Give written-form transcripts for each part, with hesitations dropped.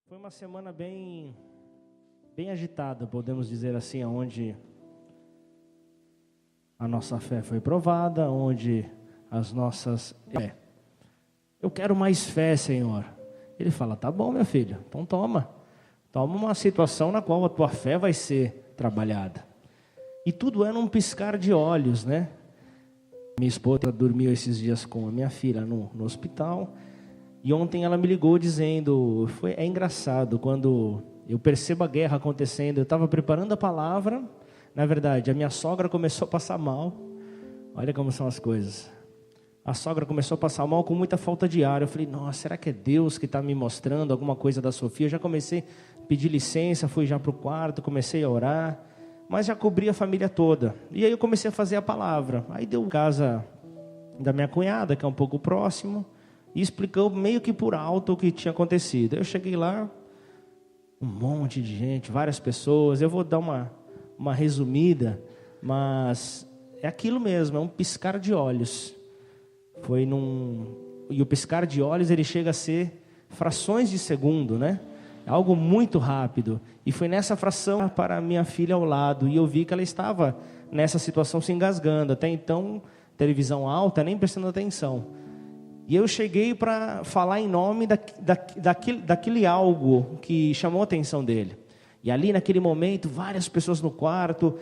Foi uma semana bem agitada, podemos dizer assim, onde a nossa fé foi provada, onde as nossas... Eu quero mais fé, Senhor. Ele fala, tá bom, meu filho, então toma uma situação na qual a tua fé vai ser trabalhada. E tudo é num piscar de olhos, né? Minha esposa dormiu esses dias com a minha filha no hospital. E ontem ela me ligou dizendo, é engraçado, quando eu percebo a guerra acontecendo, eu estava preparando a palavra, na verdade, a minha sogra começou a passar mal. Olha como são as coisas. A sogra começou a passar mal com muita falta de ar. Eu falei, nossa, será que é Deus que está me mostrando alguma coisa da Sofia? Eu já comecei a pedir licença, fui já para o quarto, comecei a orar, mas já cobri a família toda. E aí eu comecei a fazer a palavra. Aí deu casa da minha cunhada, que é um pouco próximo, e explicou meio que por alto o que tinha acontecido. Eu cheguei lá, um monte de gente, várias pessoas. Eu vou dar uma resumida, mas é aquilo mesmo, é um piscar de olhos. E o piscar de olhos, ele chega a ser frações de segundo, né? Algo muito rápido. E foi nessa fração para minha filha ao lado, e eu vi que ela estava nessa situação se engasgando. Até então, televisão alta, nem prestando atenção. E eu cheguei para falar em nome daquele algo que chamou a atenção dele. E ali naquele momento, várias pessoas no quarto.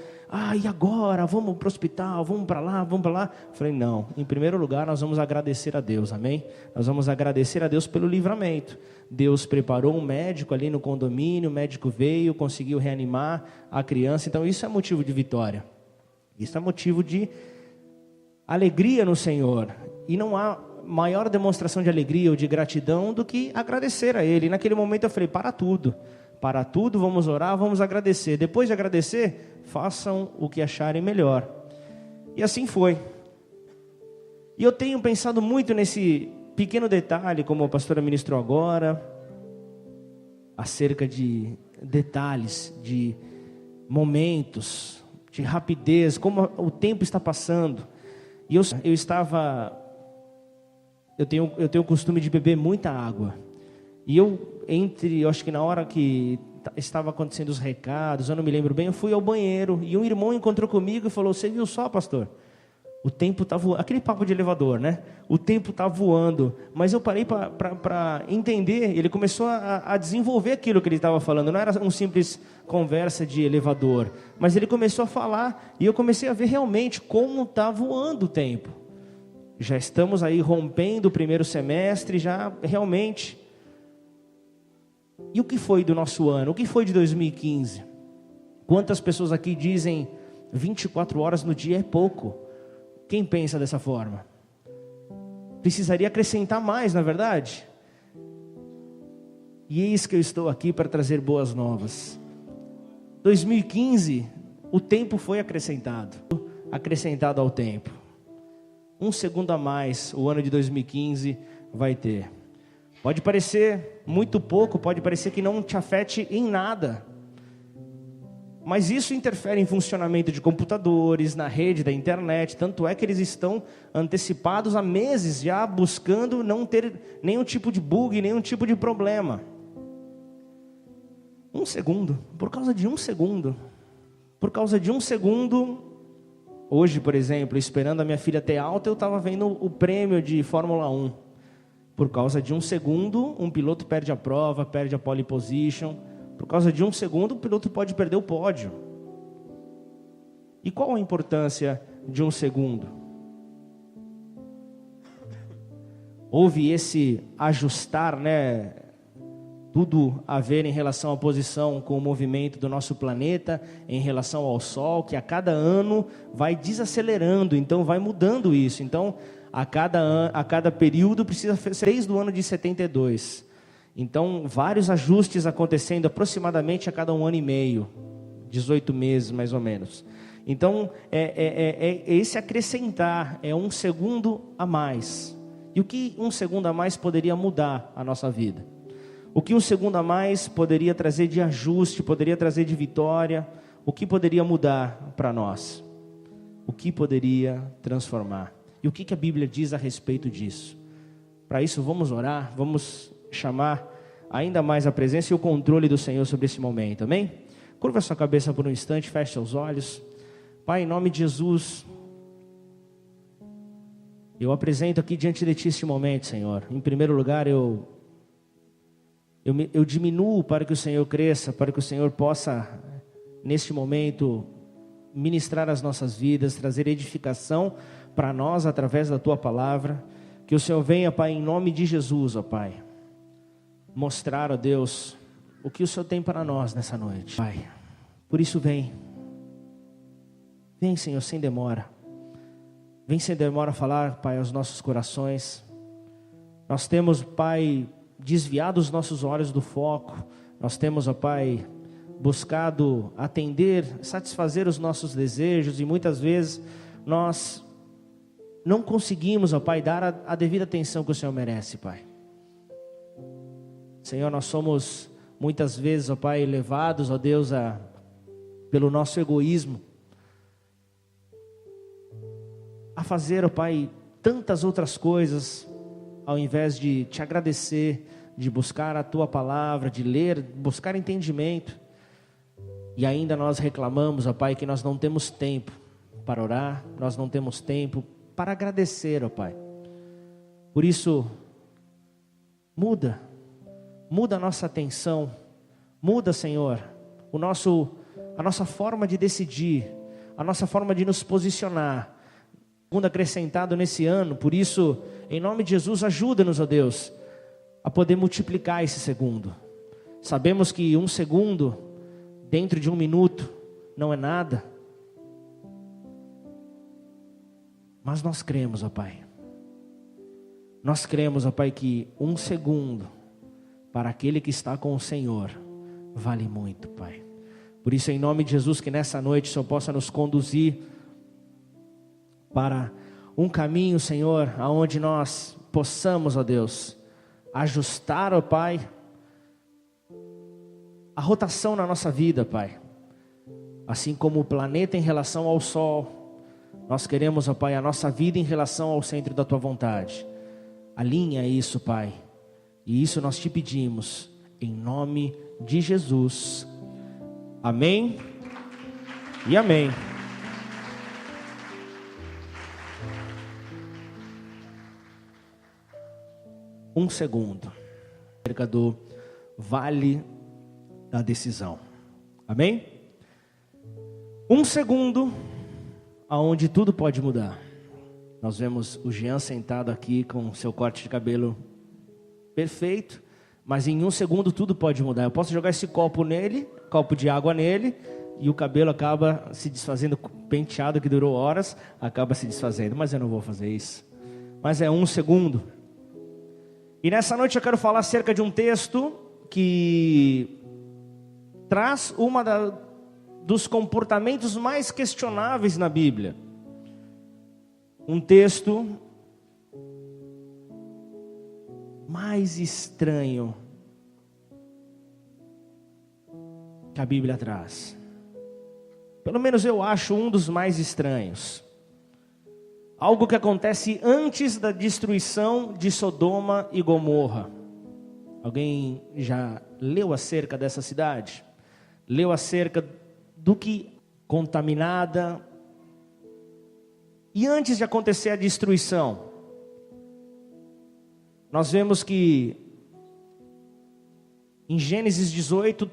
E agora? Vamos para o hospital, vamos para lá, vamos para lá. Falei, não, em primeiro lugar nós vamos agradecer a Deus, amém? Nós vamos agradecer a Deus pelo livramento. Deus preparou um médico ali no condomínio, o médico veio, conseguiu reanimar a criança. Então isso é motivo de vitória. Isso é motivo de alegria no Senhor. E não há maior demonstração de alegria ou de gratidão do que agradecer a Ele. E naquele momento eu falei, para tudo, vamos orar, vamos agradecer. Depois de agradecer, façam o que acharem melhor. E assim foi. E eu tenho pensado muito nesse pequeno detalhe, como a pastora ministrou agora, acerca de detalhes, de momentos, de rapidez, como o tempo está passando. E eu tenho o costume de beber muita água. E eu acho que na hora que estava acontecendo os recados, eu não me lembro bem, eu fui ao banheiro e um irmão encontrou comigo e falou, você viu só, pastor? O tempo está voando, aquele papo de elevador, né? O tempo está voando, mas eu parei para entender, ele começou a desenvolver aquilo que ele estava falando, não era uma simples conversa de elevador, mas ele começou a falar e eu comecei a ver realmente como está voando o tempo. Já estamos aí rompendo o primeiro semestre, já realmente... E o que foi do nosso ano? O que foi de 2015? Quantas pessoas aqui dizem 24 horas no dia é pouco? Quem pensa dessa forma? Precisaria acrescentar mais, na verdade? E eis que eu estou aqui para trazer boas novas. 2015, o tempo foi acrescentado ao tempo. 1 segundo a mais, o ano de 2015 vai ter. Pode parecer muito pouco, pode parecer que não te afete em nada. Mas isso interfere em funcionamento de computadores, na rede da internet. Tanto é que eles estão antecipados há meses já buscando não ter nenhum tipo de bug, nenhum tipo de problema. 1 segundo, por causa de 1 segundo. Por causa de 1 segundo... Hoje, por exemplo, esperando a minha filha ter alta, eu estava vendo o prêmio de Fórmula 1. Por causa de 1 segundo, um piloto perde a prova, perde a pole position. Por causa de 1 segundo, o piloto pode perder o pódio. E qual a importância de 1 segundo? Houve esse ajustar, né? Tudo a ver em relação à posição com o movimento do nosso planeta, em relação ao Sol, que a cada ano vai desacelerando, então vai mudando isso. Então, a cada período precisa ser desde o ano de 72. Então, vários ajustes acontecendo aproximadamente a cada 1 ano e meio, 18 meses mais ou menos. Então, esse acrescentar, é 1 segundo a mais. E o que 1 segundo a mais poderia mudar a nossa vida? O que 1 segundo a mais poderia trazer de ajuste, poderia trazer de vitória? O que poderia mudar para nós? O que poderia transformar? E o que a Bíblia diz a respeito disso? Para isso, vamos orar, vamos chamar ainda mais a presença e o controle do Senhor sobre esse momento, amém? Curva a sua cabeça por um instante, feche seus olhos. Pai, em nome de Jesus, eu apresento aqui diante de Ti este momento, Senhor. Em primeiro lugar, eu diminuo para que o Senhor cresça, para que o Senhor possa, neste momento, ministrar as nossas vidas, trazer edificação para nós através da Tua palavra. Que o Senhor venha, Pai, em nome de Jesus, ó Pai, mostrar, ó Deus, o que o Senhor tem para nós nessa noite, Pai. Por isso vem, Senhor, sem demora. Vem sem demora falar, Pai, aos nossos corações. Nós temos, Pai, desviado os nossos olhos do foco. Nós temos, ó Pai, buscado atender, satisfazer os nossos desejos. E muitas vezes nós não conseguimos, ó Pai, dar a devida atenção que o Senhor merece, Pai. Senhor, nós somos muitas vezes, ó Pai, levados, ó Deus, pelo nosso egoísmo, a fazer, ó Pai, tantas outras coisas, ao invés de Te agradecer, de buscar a Tua palavra, de ler, buscar entendimento. E ainda nós reclamamos, ó Pai, que nós não temos tempo para orar, nós não temos tempo para agradecer, ó Pai. Por isso, muda a nossa atenção, muda, Senhor, a nossa forma de decidir, a nossa forma de nos posicionar. Segundo acrescentado nesse ano, por isso, em nome de Jesus, ajuda-nos, ó Deus, a poder multiplicar esse segundo. Sabemos que 1 segundo, dentro de 1 minuto, não é nada. Mas nós cremos, ó Pai. Nós cremos, ó Pai, que 1 segundo, para aquele que está com o Senhor, vale muito, Pai. Por isso, em nome de Jesus, que nessa noite o Senhor possa nos conduzir para um caminho, Senhor, aonde nós possamos, ó Deus, ajustar, ó Pai, a rotação na nossa vida, Pai. Assim como o planeta em relação ao Sol, nós queremos, ó Pai, a nossa vida em relação ao centro da Tua vontade. Alinha isso, Pai. E isso nós Te pedimos, em nome de Jesus. Amém e amém. Um segundo, acerca do vale da decisão, amém? 1 segundo, aonde tudo pode mudar. Nós vemos o Jean sentado aqui com seu corte de cabelo perfeito, mas em 1 segundo tudo pode mudar. Eu posso jogar esse copo de água nele, e o cabelo acaba se desfazendo, penteado que durou horas, acaba se desfazendo, mas eu não vou fazer isso. Mas é 1 segundo. E nessa noite eu quero falar acerca de um texto que traz dos comportamentos mais questionáveis na Bíblia. Um texto mais estranho que a Bíblia traz. Pelo menos eu acho um dos mais estranhos. Algo que acontece antes da destruição de Sodoma e Gomorra. Alguém já leu acerca dessa cidade? Leu acerca do que contaminada? E antes de acontecer a destruição, nós vemos que em Gênesis 18,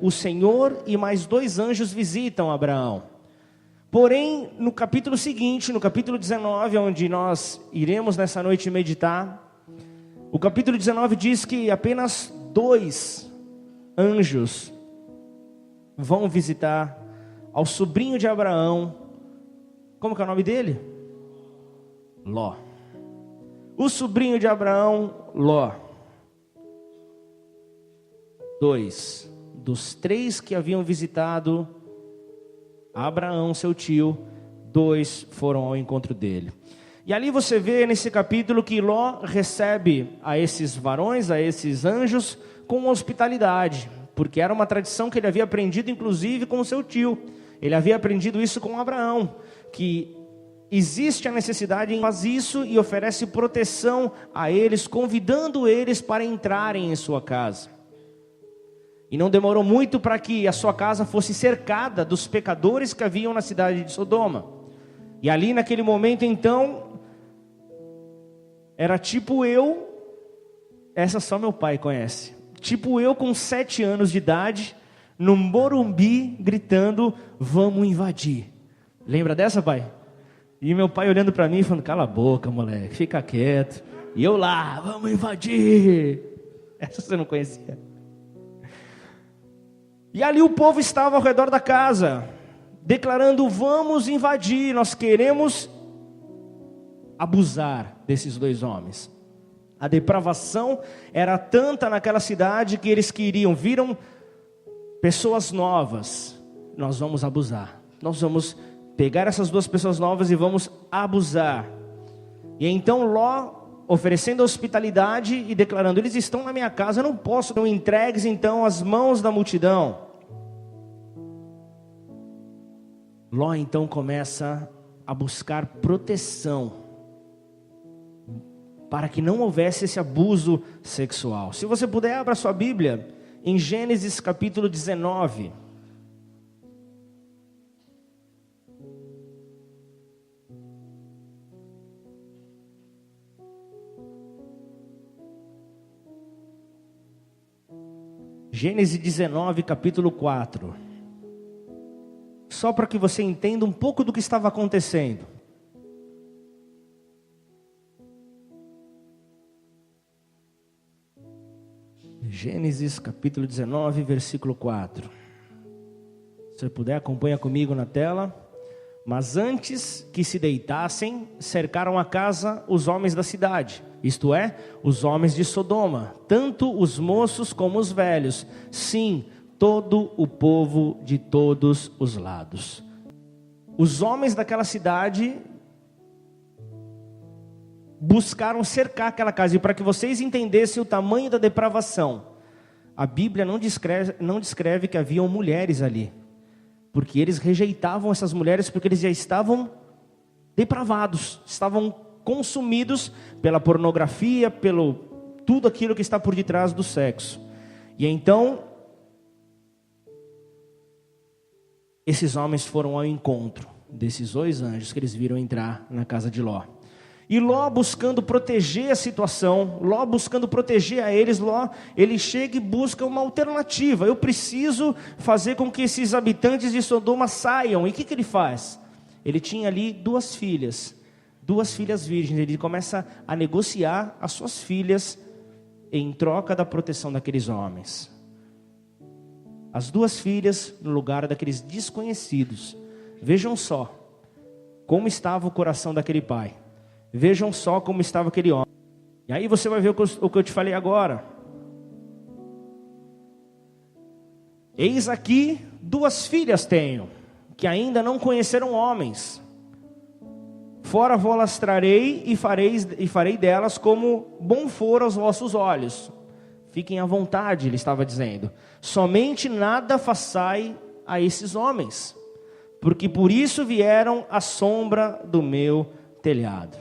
o Senhor e mais 2 anjos visitam Abraão. Porém, no capítulo seguinte, no capítulo 19, onde nós iremos nessa noite meditar, o capítulo 19 diz que apenas 2 anjos vão visitar ao sobrinho de Abraão. Como que é o nome dele? Ló. O sobrinho de Abraão, Ló. 2 dos 3 que haviam visitado Abraão, seu tio, 2 foram ao encontro dele. E ali você vê nesse capítulo que Ló recebe a esses varões, a esses anjos, com hospitalidade, porque era uma tradição que ele havia aprendido inclusive com o seu tio. Ele havia aprendido isso com Abraão, que existe a necessidade, faz isso e oferece proteção a eles, convidando eles para entrarem em sua casa. E não demorou muito para que a sua casa fosse cercada dos pecadores que haviam na cidade de Sodoma. E ali naquele momento então, era tipo eu, essa só meu pai conhece, tipo eu com 7 anos de idade, no Morumbi, gritando, vamos invadir. Lembra dessa, pai? E meu pai olhando para mim, falando, cala a boca, moleque, fica quieto. E eu lá, vamos invadir. Essa você não conhecia. E ali o povo estava ao redor da casa, declarando, vamos invadir, nós queremos abusar desses 2 homens. A depravação era tanta naquela cidade que eles viram pessoas novas, nós vamos abusar, nós vamos pegar essas 2 pessoas novas e vamos abusar. E então Ló, oferecendo hospitalidade e declarando, eles estão na minha casa, eu não posso, não entregues então às mãos da multidão. Ló então começa a buscar proteção, para que não houvesse esse abuso sexual. Se você puder, abra sua Bíblia, em Gênesis capítulo 19. Gênesis 19, capítulo 4. Só para que você entenda um pouco do que estava acontecendo. Gênesis capítulo 19, versículo 4. Se você puder, acompanha comigo na tela. Mas antes que se deitassem, cercaram a casa os homens da cidade, isto é, os homens de Sodoma, tanto os moços como os velhos, sim, todo o povo de todos os lados. Os homens daquela cidade buscaram cercar aquela casa, e para que vocês entendessem o tamanho da depravação, a Bíblia não descreve que haviam mulheres ali, porque eles rejeitavam essas mulheres, porque eles já estavam depravados, estavam consumidos pela pornografia, pelo tudo aquilo que está por detrás do sexo. E então, esses homens foram ao encontro desses 2 anjos que eles viram entrar na casa de Ló. E Ló, buscando proteger a situação, Ló buscando proteger a eles, Ló, ele chega e busca uma alternativa. Eu preciso fazer com que esses habitantes de Sodoma saiam. E o que ele faz? Ele tinha ali 2 filhas virgens. Ele começa a negociar as suas filhas em troca da proteção daqueles homens. As 2 filhas no lugar daqueles desconhecidos. Vejam só como estava o coração daquele pai. Vejam só como estava aquele homem. E aí você vai ver o que eu te falei agora. Eis aqui 2 filhas tenho, que ainda não conheceram homens. Fora vou-las trarei e farei delas como bom for aos vossos olhos. Fiquem à vontade, ele estava dizendo. Somente nada façai a esses homens, porque por isso vieram à sombra do meu telhado.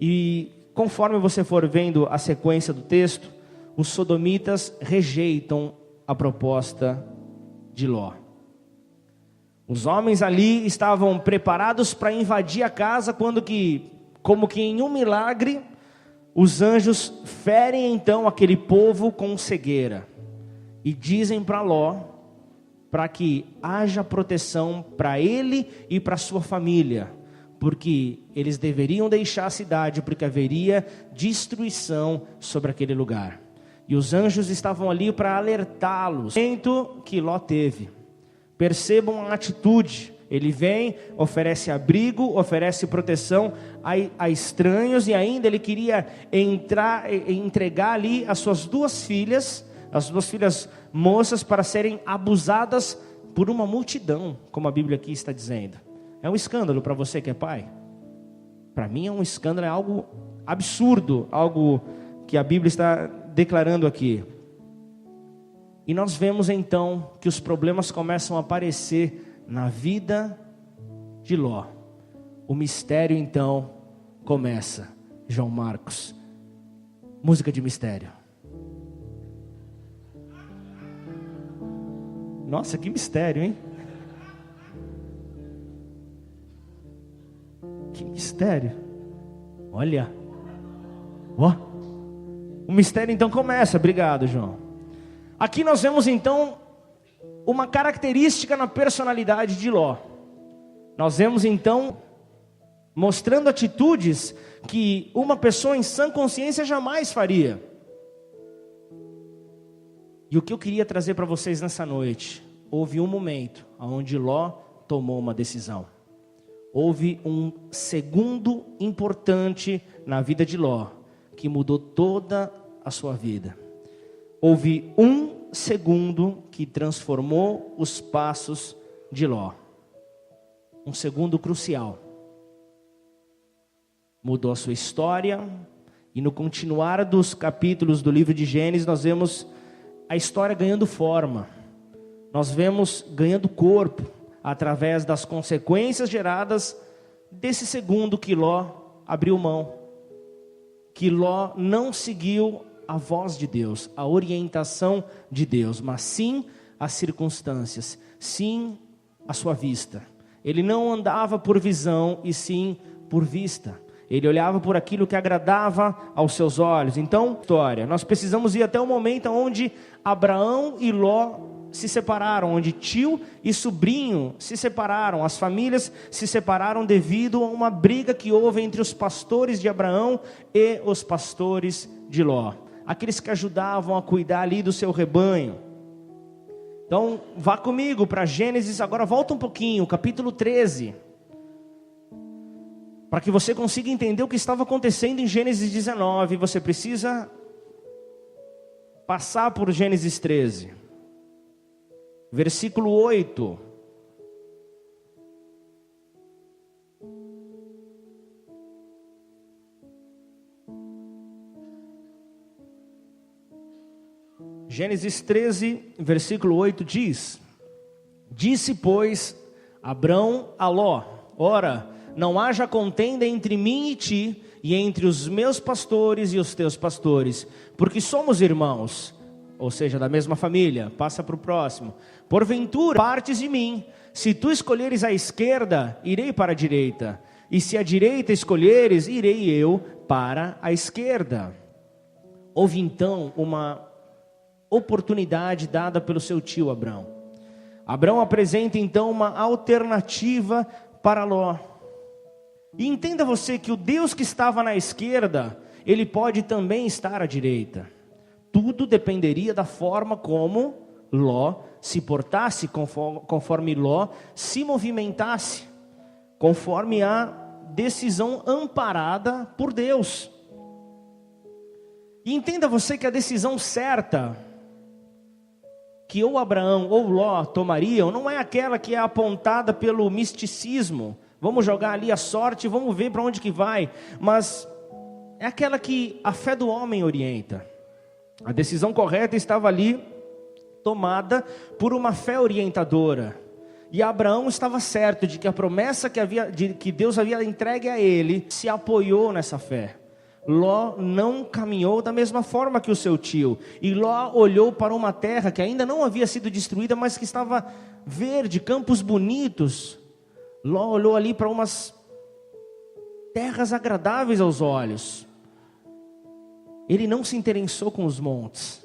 E conforme você for vendo a sequência do texto, os sodomitas rejeitam a proposta de Ló. Os homens ali estavam preparados para invadir a casa, como que em um milagre, os anjos ferem então aquele povo com cegueira. E dizem para Ló, para que haja proteção para ele e para sua família, porque eles deveriam deixar a cidade, porque haveria destruição sobre aquele lugar. E os anjos estavam ali para alertá-los. O momento que Ló teve, percebam a atitude. Ele vem, oferece abrigo, oferece proteção a estranhos, e ainda ele queria entregar ali as suas 2 filhas, as 2 filhas moças, para serem abusadas por uma multidão, como a Bíblia aqui está dizendo. É um escândalo para você que é pai? Para mim é um escândalo, é algo absurdo, algo que a Bíblia está declarando aqui. E nós vemos então que os problemas começam a aparecer na vida de Ló. o mistério então começa. João Marcos, música de mistério. Nossa, que mistério, hein? Que mistério. Olha. Ó. O mistério então começa. Obrigado, João. Aqui nós vemos então uma característica na personalidade de Ló. Nós vemos então mostrando atitudes que uma pessoa em sã consciência jamais faria. E o que eu queria trazer para vocês nessa noite, houve um momento onde Ló tomou uma decisão. Houve um segundo importante na vida de Ló, que mudou toda a sua vida. Houve um segundo que transformou os passos de Ló. Um segundo crucial. Mudou a sua história. E no continuar dos capítulos do livro de Gênesis, nós vemos a história ganhando forma. Nós vemos ganhando corpo, através das consequências geradas desse segundo que Ló abriu mão. Que Ló não seguiu a voz de Deus, a orientação de Deus, mas sim as circunstâncias, sim a sua vista. Ele não andava por visão e sim por vista. Ele olhava por aquilo que agradava aos seus olhos. Então, história, nós precisamos ir até o momento onde Abraão e Ló se separaram, onde tio e sobrinho se separaram, as famílias se separaram devido a uma briga que houve entre os pastores de Abraão e os pastores de Ló, aqueles que ajudavam a cuidar ali do seu rebanho. Então vá comigo para Gênesis, agora volta um pouquinho, capítulo 13, para que você consiga entender o que estava acontecendo em Gênesis 19, você precisa passar por Gênesis 13. Versículo 8. Gênesis 13, versículo 8 diz: Disse, pois, Abrão a Ló: Ora, não haja contenda entre mim e ti, e entre os meus pastores e os teus pastores, porque somos irmãos. Ou seja, da mesma família. Passa para o próximo. Porventura, partes de mim. Se tu escolheres a esquerda, irei para a direita. E se a direita escolheres, irei eu para a esquerda. Houve então uma oportunidade dada pelo seu tio Abrão. Abrão apresenta então uma alternativa para Ló. E entenda você que o Deus que estava na esquerda, ele pode também estar à direita. Tudo dependeria da forma como Ló se portasse, conforme Ló se movimentasse, conforme a decisão amparada por Deus. E entenda você que a decisão certa que ou Abraão ou Ló tomariam não é aquela que é apontada pelo misticismo. Vamos jogar ali a sorte, vamos ver para onde que vai. Mas é aquela que a fé do homem orienta. A decisão correta estava ali tomada por uma fé orientadora. E Abraão estava certo de que a promessa que Deus havia entregue a ele se apoiou nessa fé. Ló não caminhou da mesma forma que o seu tio. E Ló olhou para uma terra que ainda não havia sido destruída, mas que estava verde, campos bonitos. Ló olhou ali para umas terras agradáveis aos olhos. Ele não se interessou com os montes.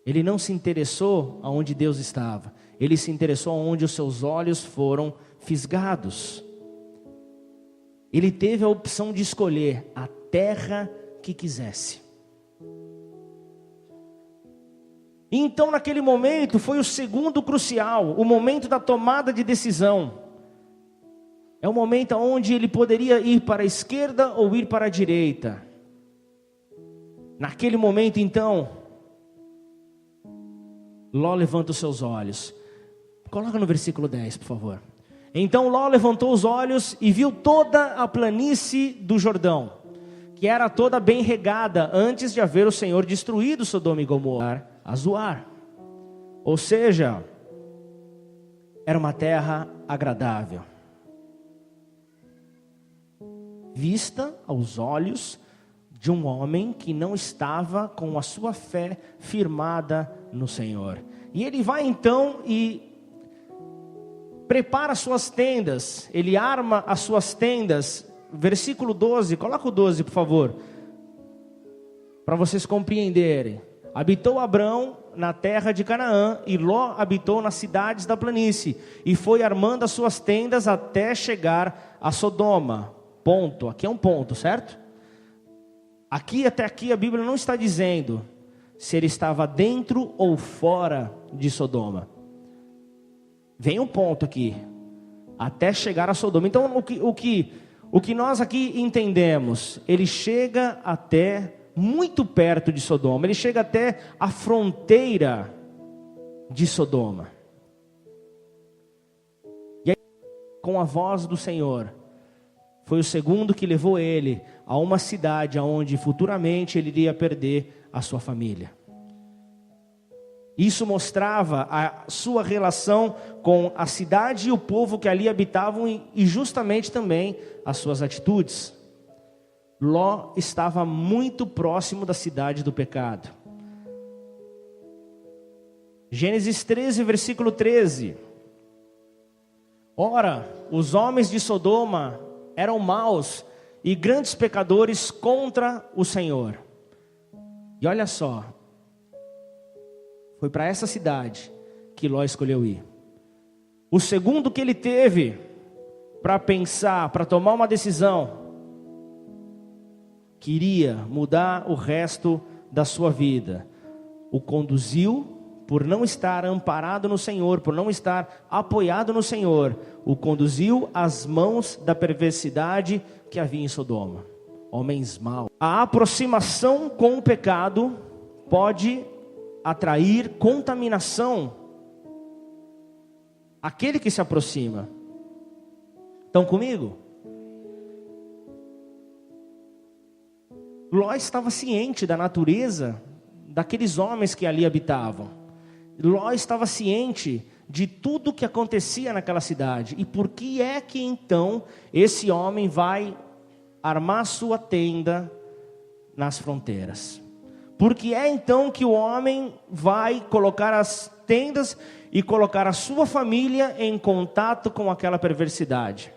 Ele não se interessou aonde Deus estava. Ele se interessou aonde os seus olhos foram fisgados. Ele teve a opção de escolher a terra que quisesse. Então naquele momento foi o segundo crucial, o momento da tomada de decisão. É o momento onde ele poderia ir para a esquerda ou ir para a direita. Naquele momento então, Ló levanta os seus olhos. Coloca no versículo 10, por favor. Então Ló levantou os olhos e viu toda a planície do Jordão, que era toda bem regada, antes de haver o Senhor destruído Sodoma e Gomorra a Zoar. Ou seja, era uma terra agradável. vista aos olhos de um homem que não estava com a sua fé firmada no Senhor. E ele vai então e prepara suas tendas, ele arma as suas tendas. Versículo 12, coloca o 12 por favor, para vocês compreenderem. Habitou Abrão na terra de Canaã, e Ló habitou nas cidades da planície, e foi armando as suas tendas até chegar a Sodoma. Ponto, aqui é um ponto, certo? Aqui, até aqui, a Bíblia não está dizendo se ele estava dentro ou fora de Sodoma. Vem um ponto aqui, até chegar a Sodoma. Então, o que nós aqui entendemos, ele chega até muito perto de Sodoma, ele chega até a fronteira de Sodoma. E aí, com a voz do Senhor, foi o segundo que levou ele a uma cidade onde futuramente ele iria perder a sua família. Isso mostrava a sua relação com a cidade e o povo que ali habitavam, e justamente também as suas atitudes. Ló estava muito próximo da cidade do pecado. Gênesis 13, versículo 13. Ora, os homens de Sodoma eram maus e grandes pecadores contra o Senhor. E olha só, foi para essa cidade que Ló escolheu ir. O segundo que ele teve para pensar, para tomar uma decisão, queria mudar o resto da sua vida, o conduziu, por não estar amparado no Senhor, por não estar apoiado no Senhor, o conduziu às mãos da perversidade que havia em Sodoma. Homens maus. A aproximação com o pecado pode atrair contaminação àquele que se aproxima. Estão comigo? Ló estava ciente da natureza daqueles homens que ali habitavam. Ló estava ciente de tudo que acontecia naquela cidade. E por que é que então esse homem vai armar sua tenda nas fronteiras? Por que é então que o homem vai colocar as tendas e colocar a sua família em contato com aquela perversidade?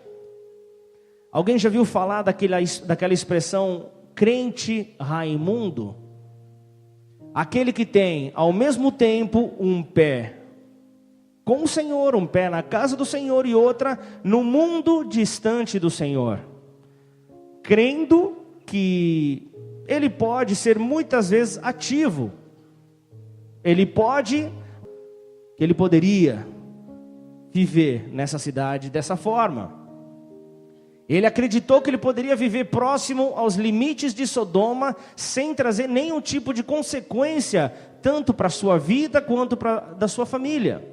Alguém já viu falar daquela expressão crente Raimundo? Aquele que tem ao mesmo tempo um pé com o Senhor, um pé na casa do Senhor e outra no mundo distante do Senhor, crendo que ele pode ser muitas vezes ativo, ele poderia viver nessa cidade dessa forma. Ele acreditou que ele poderia viver próximo aos limites de Sodoma, sem trazer nenhum tipo de consequência, tanto para a sua vida quanto da sua família.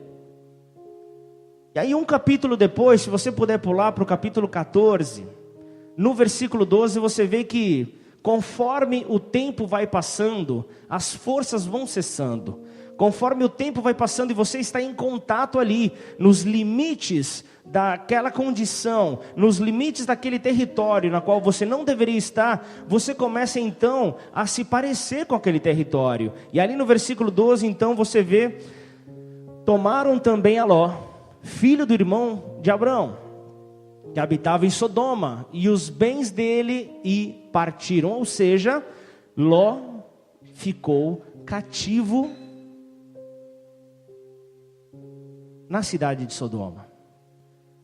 E aí um capítulo depois, se você puder pular para o capítulo 14, no versículo 12, você vê que conforme o tempo vai passando, as forças vão cessando. Conforme o tempo vai passando e você está em contato ali, nos limites daquela condição, nos limites daquele território na qual você não deveria estar, você começa então a se parecer com aquele território. E ali no versículo 12 então você vê: tomaram também a Ló, filho do irmão de Abrão, que habitava em Sodoma, e os bens dele, e partiram. Ou seja, Ló ficou cativo na cidade de Sodoma.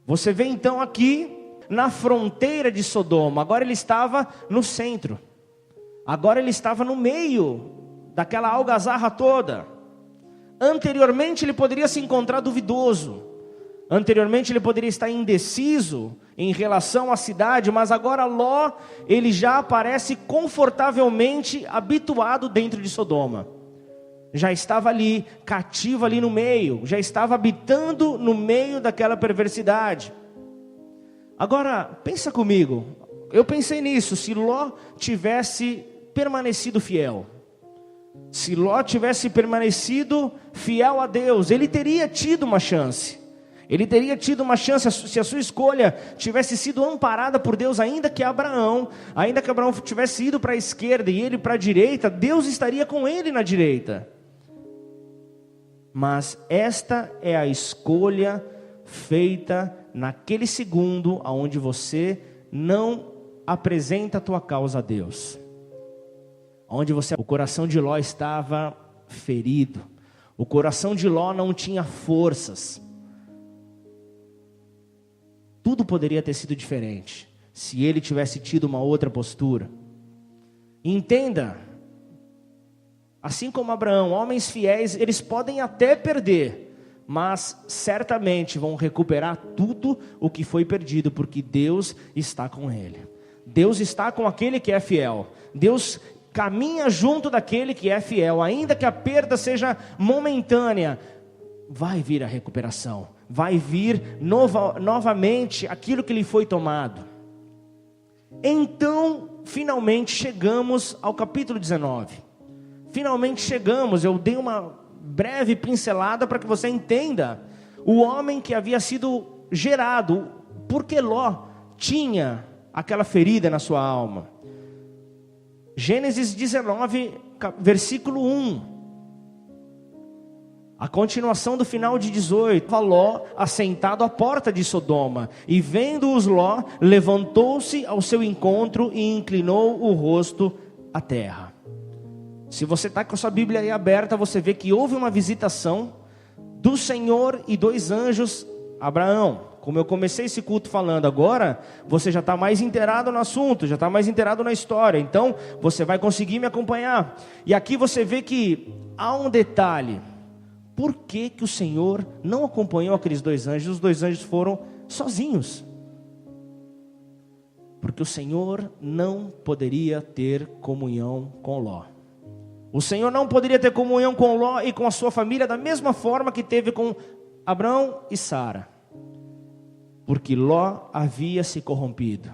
Você vê então aqui na fronteira de Sodoma. Agora ele estava no centro. Agora ele estava no meio daquela algazarra toda. Anteriormente ele poderia se encontrar duvidoso. Anteriormente ele poderia estar indeciso em relação à cidade, mas agora Ló, ele já aparece confortavelmente habituado dentro de Sodoma. Já estava ali, cativo ali no meio, já estava habitando no meio daquela perversidade. Agora, pensa comigo, eu pensei nisso, se Ló tivesse permanecido fiel, se Ló tivesse permanecido fiel a Deus, ele teria tido uma chance. Ele teria tido uma chance se a sua escolha tivesse sido amparada por Deus, ainda que Abraão tivesse ido para a esquerda e ele para a direita, Deus estaria com ele na direita. Mas esta é a escolha feita naquele segundo onde você não apresenta a tua causa a Deus. O coração de Ló estava ferido. O coração de Ló não tinha forças. Tudo poderia ter sido diferente se ele tivesse tido uma outra postura. Entenda, assim como Abraão, homens fiéis, eles podem até perder, mas certamente vão recuperar tudo o que foi perdido, porque Deus está com ele. Deus está com aquele que é fiel. Deus caminha junto daquele que é fiel, ainda que a perda seja momentânea, vai vir a recuperação, vai vir novamente aquilo que lhe foi tomado. Então, finalmente chegamos ao capítulo 19. Finalmente chegamos, eu dei uma breve pincelada para que você entenda o homem que havia sido gerado, porque Ló tinha aquela ferida na sua alma. Gênesis 19, versículo 1. A continuação do final de 18. Ló assentado à porta de Sodoma, e vendo-os Ló, levantou-se ao seu encontro e inclinou o rosto à terra. Se você está com a sua Bíblia aí aberta, você vê que houve uma visitação do Senhor e 2 anjos a Abraão. Como eu comecei esse culto falando, agora você já está mais inteirado no assunto, já está mais inteirado na história, então você vai conseguir me acompanhar. E aqui você vê que há um detalhe: por que o Senhor não acompanhou aqueles 2 anjos? Os 2 anjos foram sozinhos. Porque o Senhor não poderia ter comunhão com Ló. O Senhor não poderia ter comunhão com Ló e com a sua família da mesma forma que teve com Abraão e Sara. Porque Ló havia se corrompido.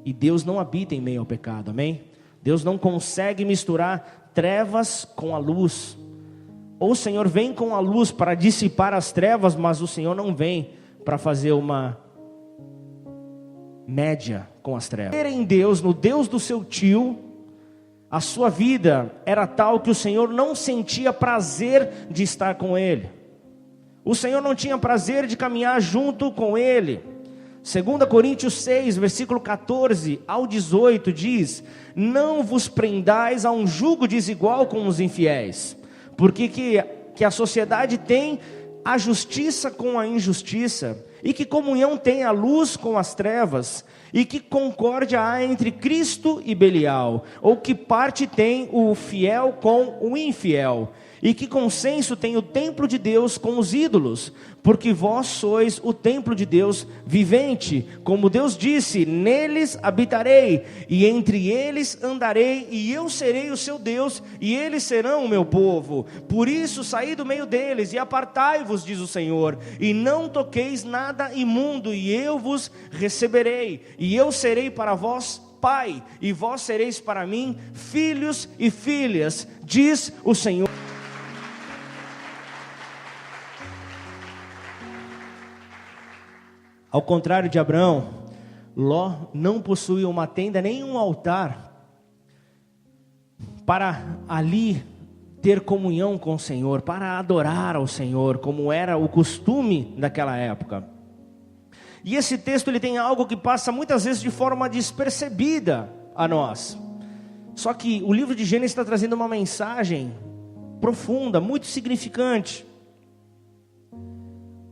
E Deus não habita em meio ao pecado, amém? Deus não consegue misturar trevas com a luz. Ou o Senhor vem com a luz para dissipar as trevas, mas o Senhor não vem para fazer uma média com as trevas. Em Deus, no Deus do seu tio, a sua vida era tal que o Senhor não sentia prazer de estar com ele. O Senhor não tinha prazer de caminhar junto com ele. 2 Coríntios 6, versículo 14 ao 18 diz: não vos prendais a um jugo desigual com os infiéis, porque que a sociedade tem a justiça com a injustiça, e que comunhão tem a luz com as trevas, e que concórdia há entre Cristo e Belial, ou que parte tem o fiel com o infiel, e que consenso tem o templo de Deus com os ídolos, porque vós sois o templo de Deus vivente, como Deus disse: neles habitarei, e entre eles andarei, e eu serei o seu Deus, e eles serão o meu povo. Por isso saí do meio deles, e apartai-vos, diz o Senhor, e não toqueis nada imundo, e eu vos receberei, e eu serei para vós pai, e vós sereis para mim filhos e filhas, diz o Senhor. Ao contrário de Abraão, Ló não possuía uma tenda nem um altar para ali ter comunhão com o Senhor, para adorar ao Senhor, como era o costume daquela época. E esse texto ele tem algo que passa muitas vezes de forma despercebida a nós. Só que o livro de Gênesis está trazendo uma mensagem profunda, muito significante.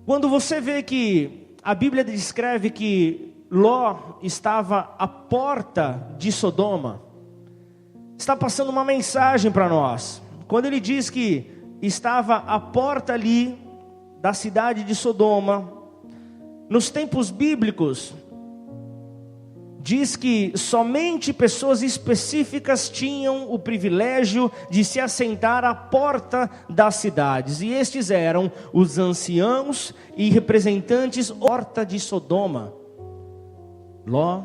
Quando você vê que a Bíblia descreve que Ló estava à porta de Sodoma, está passando uma mensagem para nós. Quando ele diz que estava à porta ali da cidade de Sodoma, nos tempos bíblicos, diz que somente pessoas específicas tinham o privilégio de se assentar à porta das cidades, e estes eram os anciãos e representantes da porta de Sodoma. Ló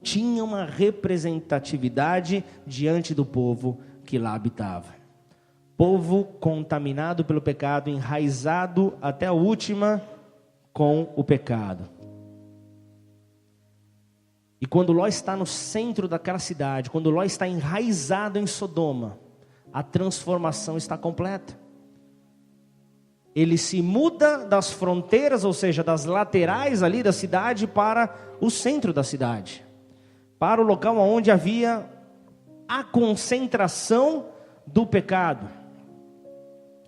tinha uma representatividade diante do povo que lá habitava. Povo contaminado pelo pecado, enraizado até a última com o pecado. E quando Ló está no centro daquela cidade, quando Ló está enraizado em Sodoma, a transformação está completa. Ele se muda das fronteiras, ou seja, das laterais ali da cidade para o centro da cidade. Para o local onde havia a concentração do pecado.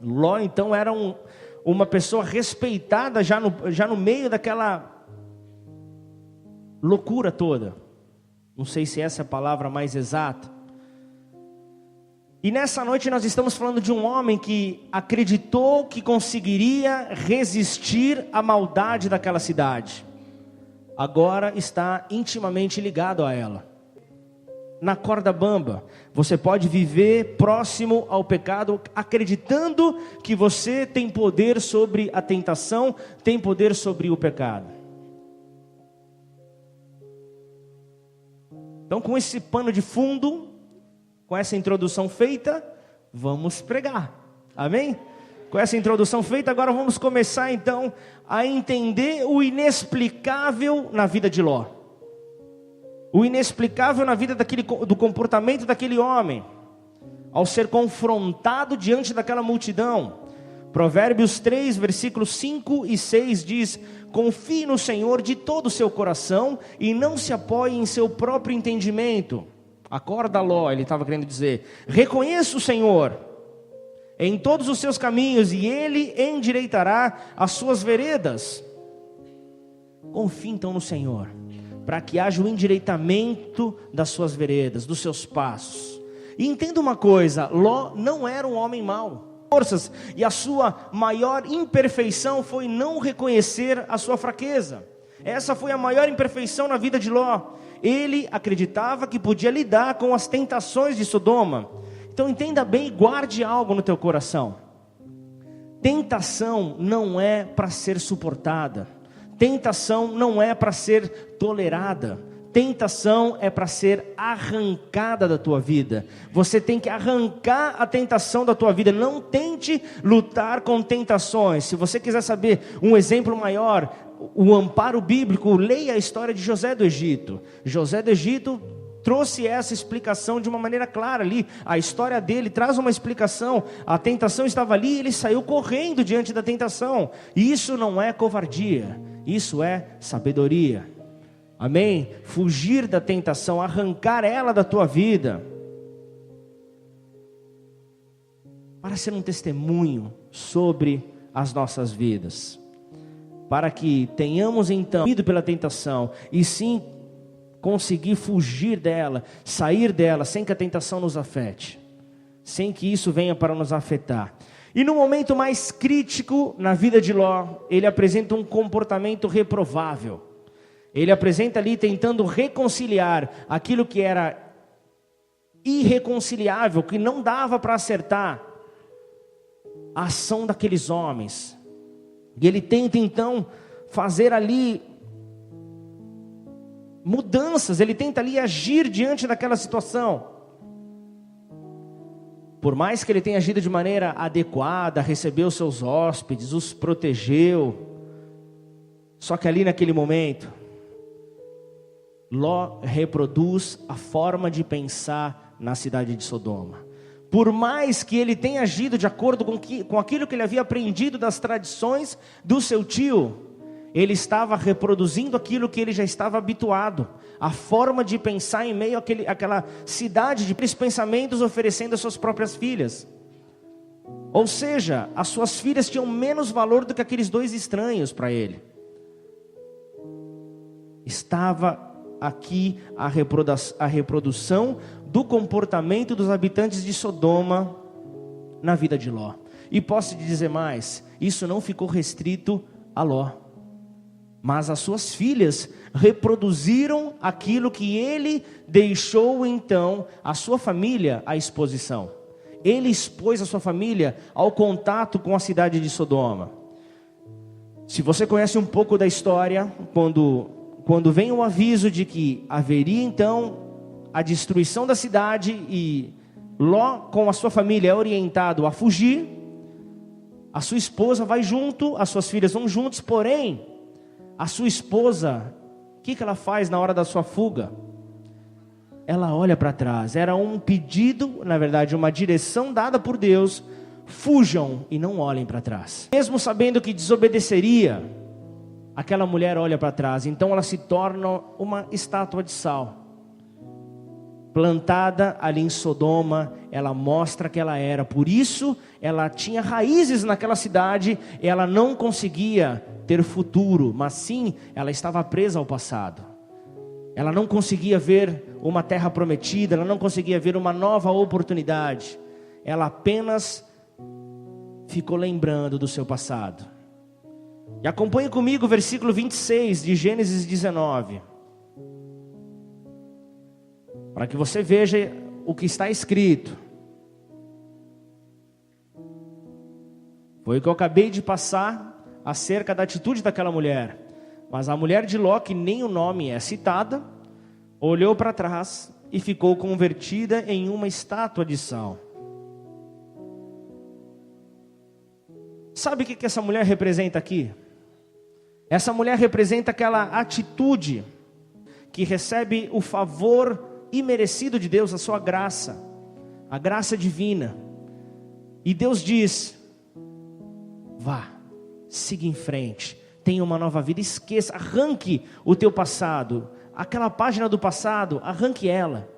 Ló então era uma pessoa respeitada já no meio daquela loucura toda. Não sei se essa é a palavra mais exata. E nessa noite nós estamos falando de um homem que acreditou que conseguiria resistir à maldade daquela cidade. Agora está intimamente ligado a ela. Na corda bamba, você pode viver próximo ao pecado, acreditando que você tem poder sobre a tentação, tem poder sobre o pecado. Então, com esse pano de fundo, com essa introdução feita, vamos pregar. Amém? Com essa introdução feita, agora vamos começar então a entender o inexplicável na vida de Ló. O inexplicável na vida do comportamento daquele homem, ao ser confrontado diante daquela multidão. Provérbios 3, versículos 5 e 6 diz: confie no Senhor de todo o seu coração e não se apoie em seu próprio entendimento. Acorda, Ló, ele estava querendo dizer. Reconheça o Senhor em todos os seus caminhos e Ele endireitará as suas veredas. Confie então no Senhor, para que haja o endireitamento das suas veredas, dos seus passos. E entenda uma coisa, Ló não era um homem mau. Forças, e a sua maior imperfeição foi não reconhecer a sua fraqueza. Essa foi a maior imperfeição na vida de Ló. Ele acreditava que podia lidar com as tentações de Sodoma. Então entenda bem e guarde algo no teu coração. Tentação não é para ser suportada. Tentação não é para ser tolerada. Tentação é para ser arrancada da tua vida. Você tem que arrancar a tentação da tua vida. Não tente lutar com tentações. Se você quiser saber um exemplo maior, o amparo bíblico, leia a história de José do Egito. José do Egito trouxe essa explicação de uma maneira clara ali. A história dele traz uma explicação. A tentação estava ali e ele saiu correndo diante da tentação. E isso não é covardia, isso é sabedoria. Amém? Fugir da tentação, arrancar ela da tua vida, para ser um testemunho sobre as nossas vidas, para que tenhamos então ido pela tentação e sim conseguir fugir dela, sair dela, sem que a tentação nos afete, sem que isso venha para nos afetar. E no momento mais crítico na vida de Ló, ele apresenta um comportamento reprovável. Ele apresenta ali tentando reconciliar aquilo que era irreconciliável, que não dava para acertar a ação daqueles homens. E ele tenta então fazer ali mudanças, ele tenta ali agir diante daquela situação. Por mais que ele tenha agido de maneira adequada, recebeu seus hóspedes, os protegeu, só que ali naquele momento, Ló reproduz a forma de pensar na cidade de Sodoma. Por mais que ele tenha agido de acordo com aquilo que ele havia aprendido das tradições do seu tio, ele estava reproduzindo aquilo que ele já estava habituado. A forma de pensar em meio àquela cidade de pensamentos, oferecendo as suas próprias filhas. Ou seja, as suas filhas tinham menos valor do que aqueles dois estranhos para ele. Estava aqui a reprodução do comportamento dos habitantes de Sodoma na vida de Ló. E posso te dizer mais, isso não ficou restrito a Ló, mas as suas filhas reproduziram aquilo que ele deixou então a sua família à exposição. Ele expôs a sua família ao contato com a cidade de Sodoma. Se você conhece um pouco da história, quando vem o aviso de que haveria então a destruição da cidade e Ló, com a sua família, é orientado a fugir. A sua esposa vai junto, as suas filhas vão juntos, porém, a sua esposa, o que ela faz na hora da sua fuga? Ela olha para trás. Era um pedido, na verdade, uma direção dada por Deus: fujam e não olhem para trás. Mesmo sabendo que desobedeceria, aquela mulher olha para trás. Então ela se torna uma estátua de sal, plantada ali em Sodoma. Ela mostra que ela era. Por isso ela tinha raízes naquela cidade. Ela não conseguia ter futuro, mas sim, ela estava presa ao passado. Ela não conseguia ver uma terra prometida. Ela não conseguia ver uma nova oportunidade. Ela apenas ficou lembrando do seu passado. E acompanhe comigo o versículo 26 de Gênesis 19, para que você veja o que está escrito. Foi o que eu acabei de passar acerca da atitude daquela mulher. Mas a mulher de Ló, que nem o nome é citada, olhou para trás e ficou convertida em uma estátua de sal. Sabe o que essa mulher representa aqui? Essa mulher representa aquela atitude que recebe o favor imerecido de Deus, a sua graça, a graça divina. E Deus diz: vá, siga em frente, tenha uma nova vida, esqueça, arranque o teu passado, aquela página do passado, arranque ela.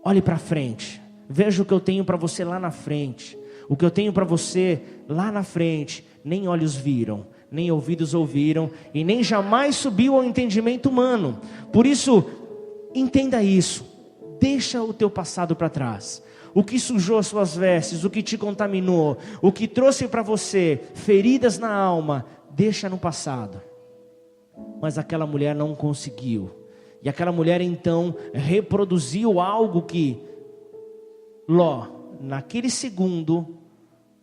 Olhe para frente, veja o que eu tenho para você lá na frente. O que eu tenho para você lá na frente, nem olhos viram, nem ouvidos ouviram, e nem jamais subiu ao entendimento humano. Por isso, entenda isso, deixa o teu passado para trás. O que sujou as suas vestes, o que te contaminou, o que trouxe para você feridas na alma, deixa no passado. Mas aquela mulher não conseguiu. E aquela mulher então reproduziu algo que Ló, naquele segundo,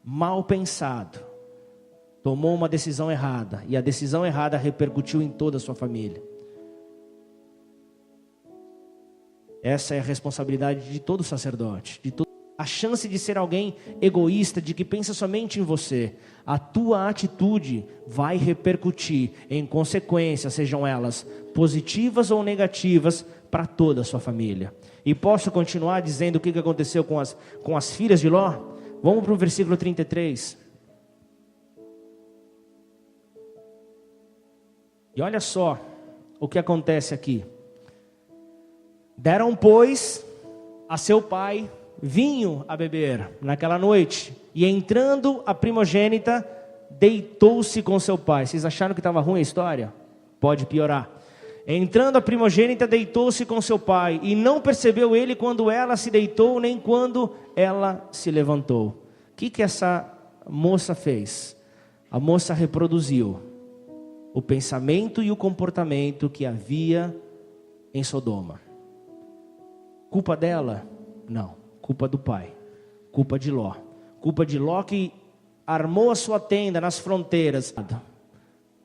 mal pensado, tomou uma decisão errada. E a decisão errada repercutiu em toda a sua família. Essa é a responsabilidade de todo sacerdote, de todo. A chance de ser alguém egoísta, de que pensa somente em você. A tua atitude vai repercutir em consequências, sejam elas positivas ou negativas, para toda a sua família. E posso continuar dizendo o que aconteceu com as filhas de Ló? Vamos para o versículo 33. E olha só o que acontece aqui. Deram, pois, a seu pai vinho a beber naquela noite, e entrando a primogênita, deitou-se com seu pai. Vocês acharam que estava ruim a história? Pode piorar. Entrando a primogênita, deitou-se com seu pai, e não percebeu ele quando ela se deitou, nem quando ela se levantou. O que essa moça fez? A moça reproduziu o pensamento e o comportamento que havia em Sodoma. Culpa dela? Não. Culpa do pai. Culpa de Ló. Culpa de Ló, que armou a sua tenda nas fronteiras,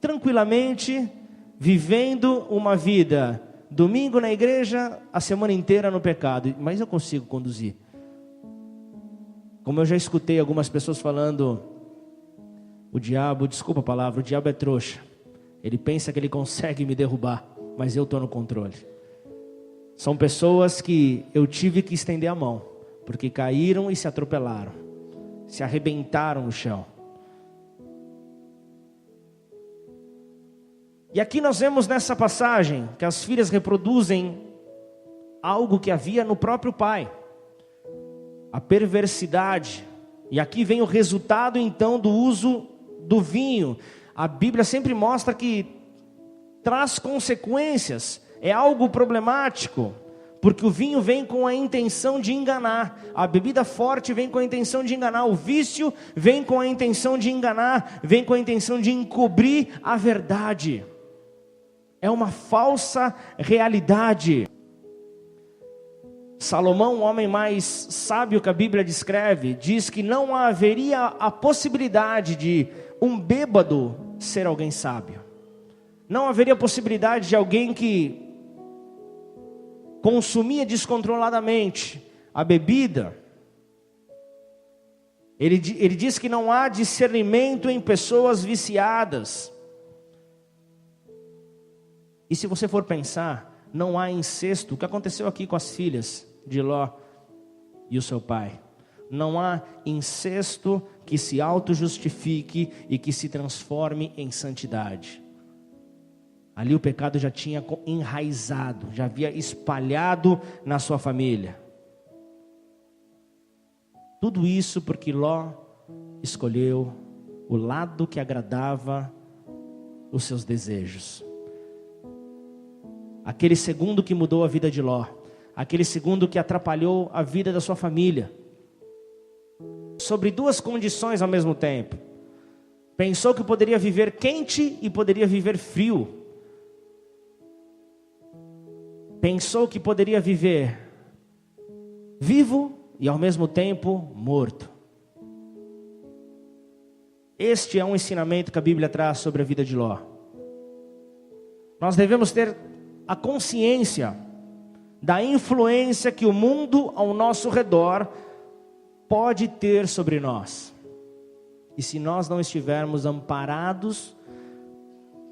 tranquilamente, vivendo uma vida, domingo na igreja, a semana inteira no pecado. Mas eu consigo conduzir. Como eu já escutei algumas pessoas falando, o diabo, desculpa a palavra, o diabo é trouxa. Ele pensa que ele consegue me derrubar, mas eu estou no controle. São pessoas que eu tive que estender a mão, porque caíram e se atropelaram, se arrebentaram no chão. E aqui nós vemos nessa passagem que as filhas reproduzem algo que havia no próprio pai, a perversidade. E aqui vem o resultado então do uso do vinho. A Bíblia sempre mostra que traz consequências, é algo problemático, porque o vinho vem com a intenção de enganar, a bebida forte vem com a intenção de enganar, o vício vem com a intenção de enganar, vem com a intenção de encobrir a verdade. É uma falsa realidade. Salomão, o homem mais sábio que a Bíblia descreve, diz que não haveria a possibilidade de um bêbado ser alguém sábio. Não haveria possibilidade de alguém que consumia descontroladamente a bebida. Ele diz que não há discernimento em pessoas viciadas. E se você for pensar, não há incesto. O que aconteceu aqui com as filhas de Ló e o seu pai? Não há incesto que se auto-justifique e que se transforme em santidade. Ali o pecado já tinha enraizado, já havia espalhado na sua família. Tudo isso porque Ló escolheu o lado que agradava os seus desejos. Aquele segundo que mudou a vida de Ló, aquele segundo que atrapalhou a vida da sua família. Sobre duas condições ao mesmo tempo. Pensou que poderia viver quente e poderia viver frio. Pensou que poderia viver vivo e ao mesmo tempo morto. Este é um ensinamento que a Bíblia traz sobre a vida de Ló. Nós devemos ter a consciência da influência que o mundo ao nosso redor pode ter sobre nós. E se nós não estivermos amparados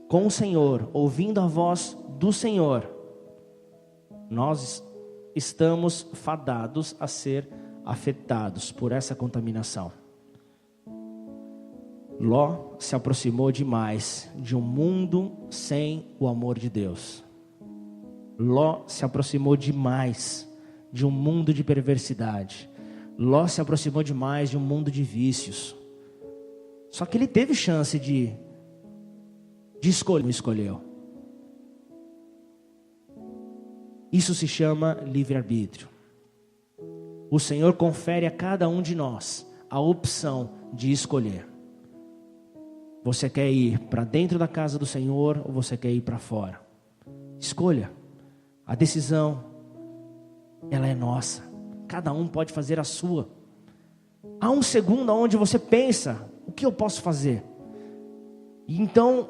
com o Senhor, ouvindo a voz do Senhor, nós estamos fadados a ser afetados por essa contaminação. Ló se aproximou demais de um mundo sem o amor de Deus. Ló se aproximou demais de um mundo de perversidade. Ló se aproximou demais de um mundo de vícios. Só que ele teve chance de escolher, não escolheu. Isso se chama livre-arbítrio. O Senhor confere a cada um de nós a opção de escolher. Você quer ir para dentro da casa do Senhor ou você quer ir para fora? Escolha. A decisão, ela é nossa. Cada um pode fazer a sua. Há um segundo onde você pensa, o que eu posso fazer? E então,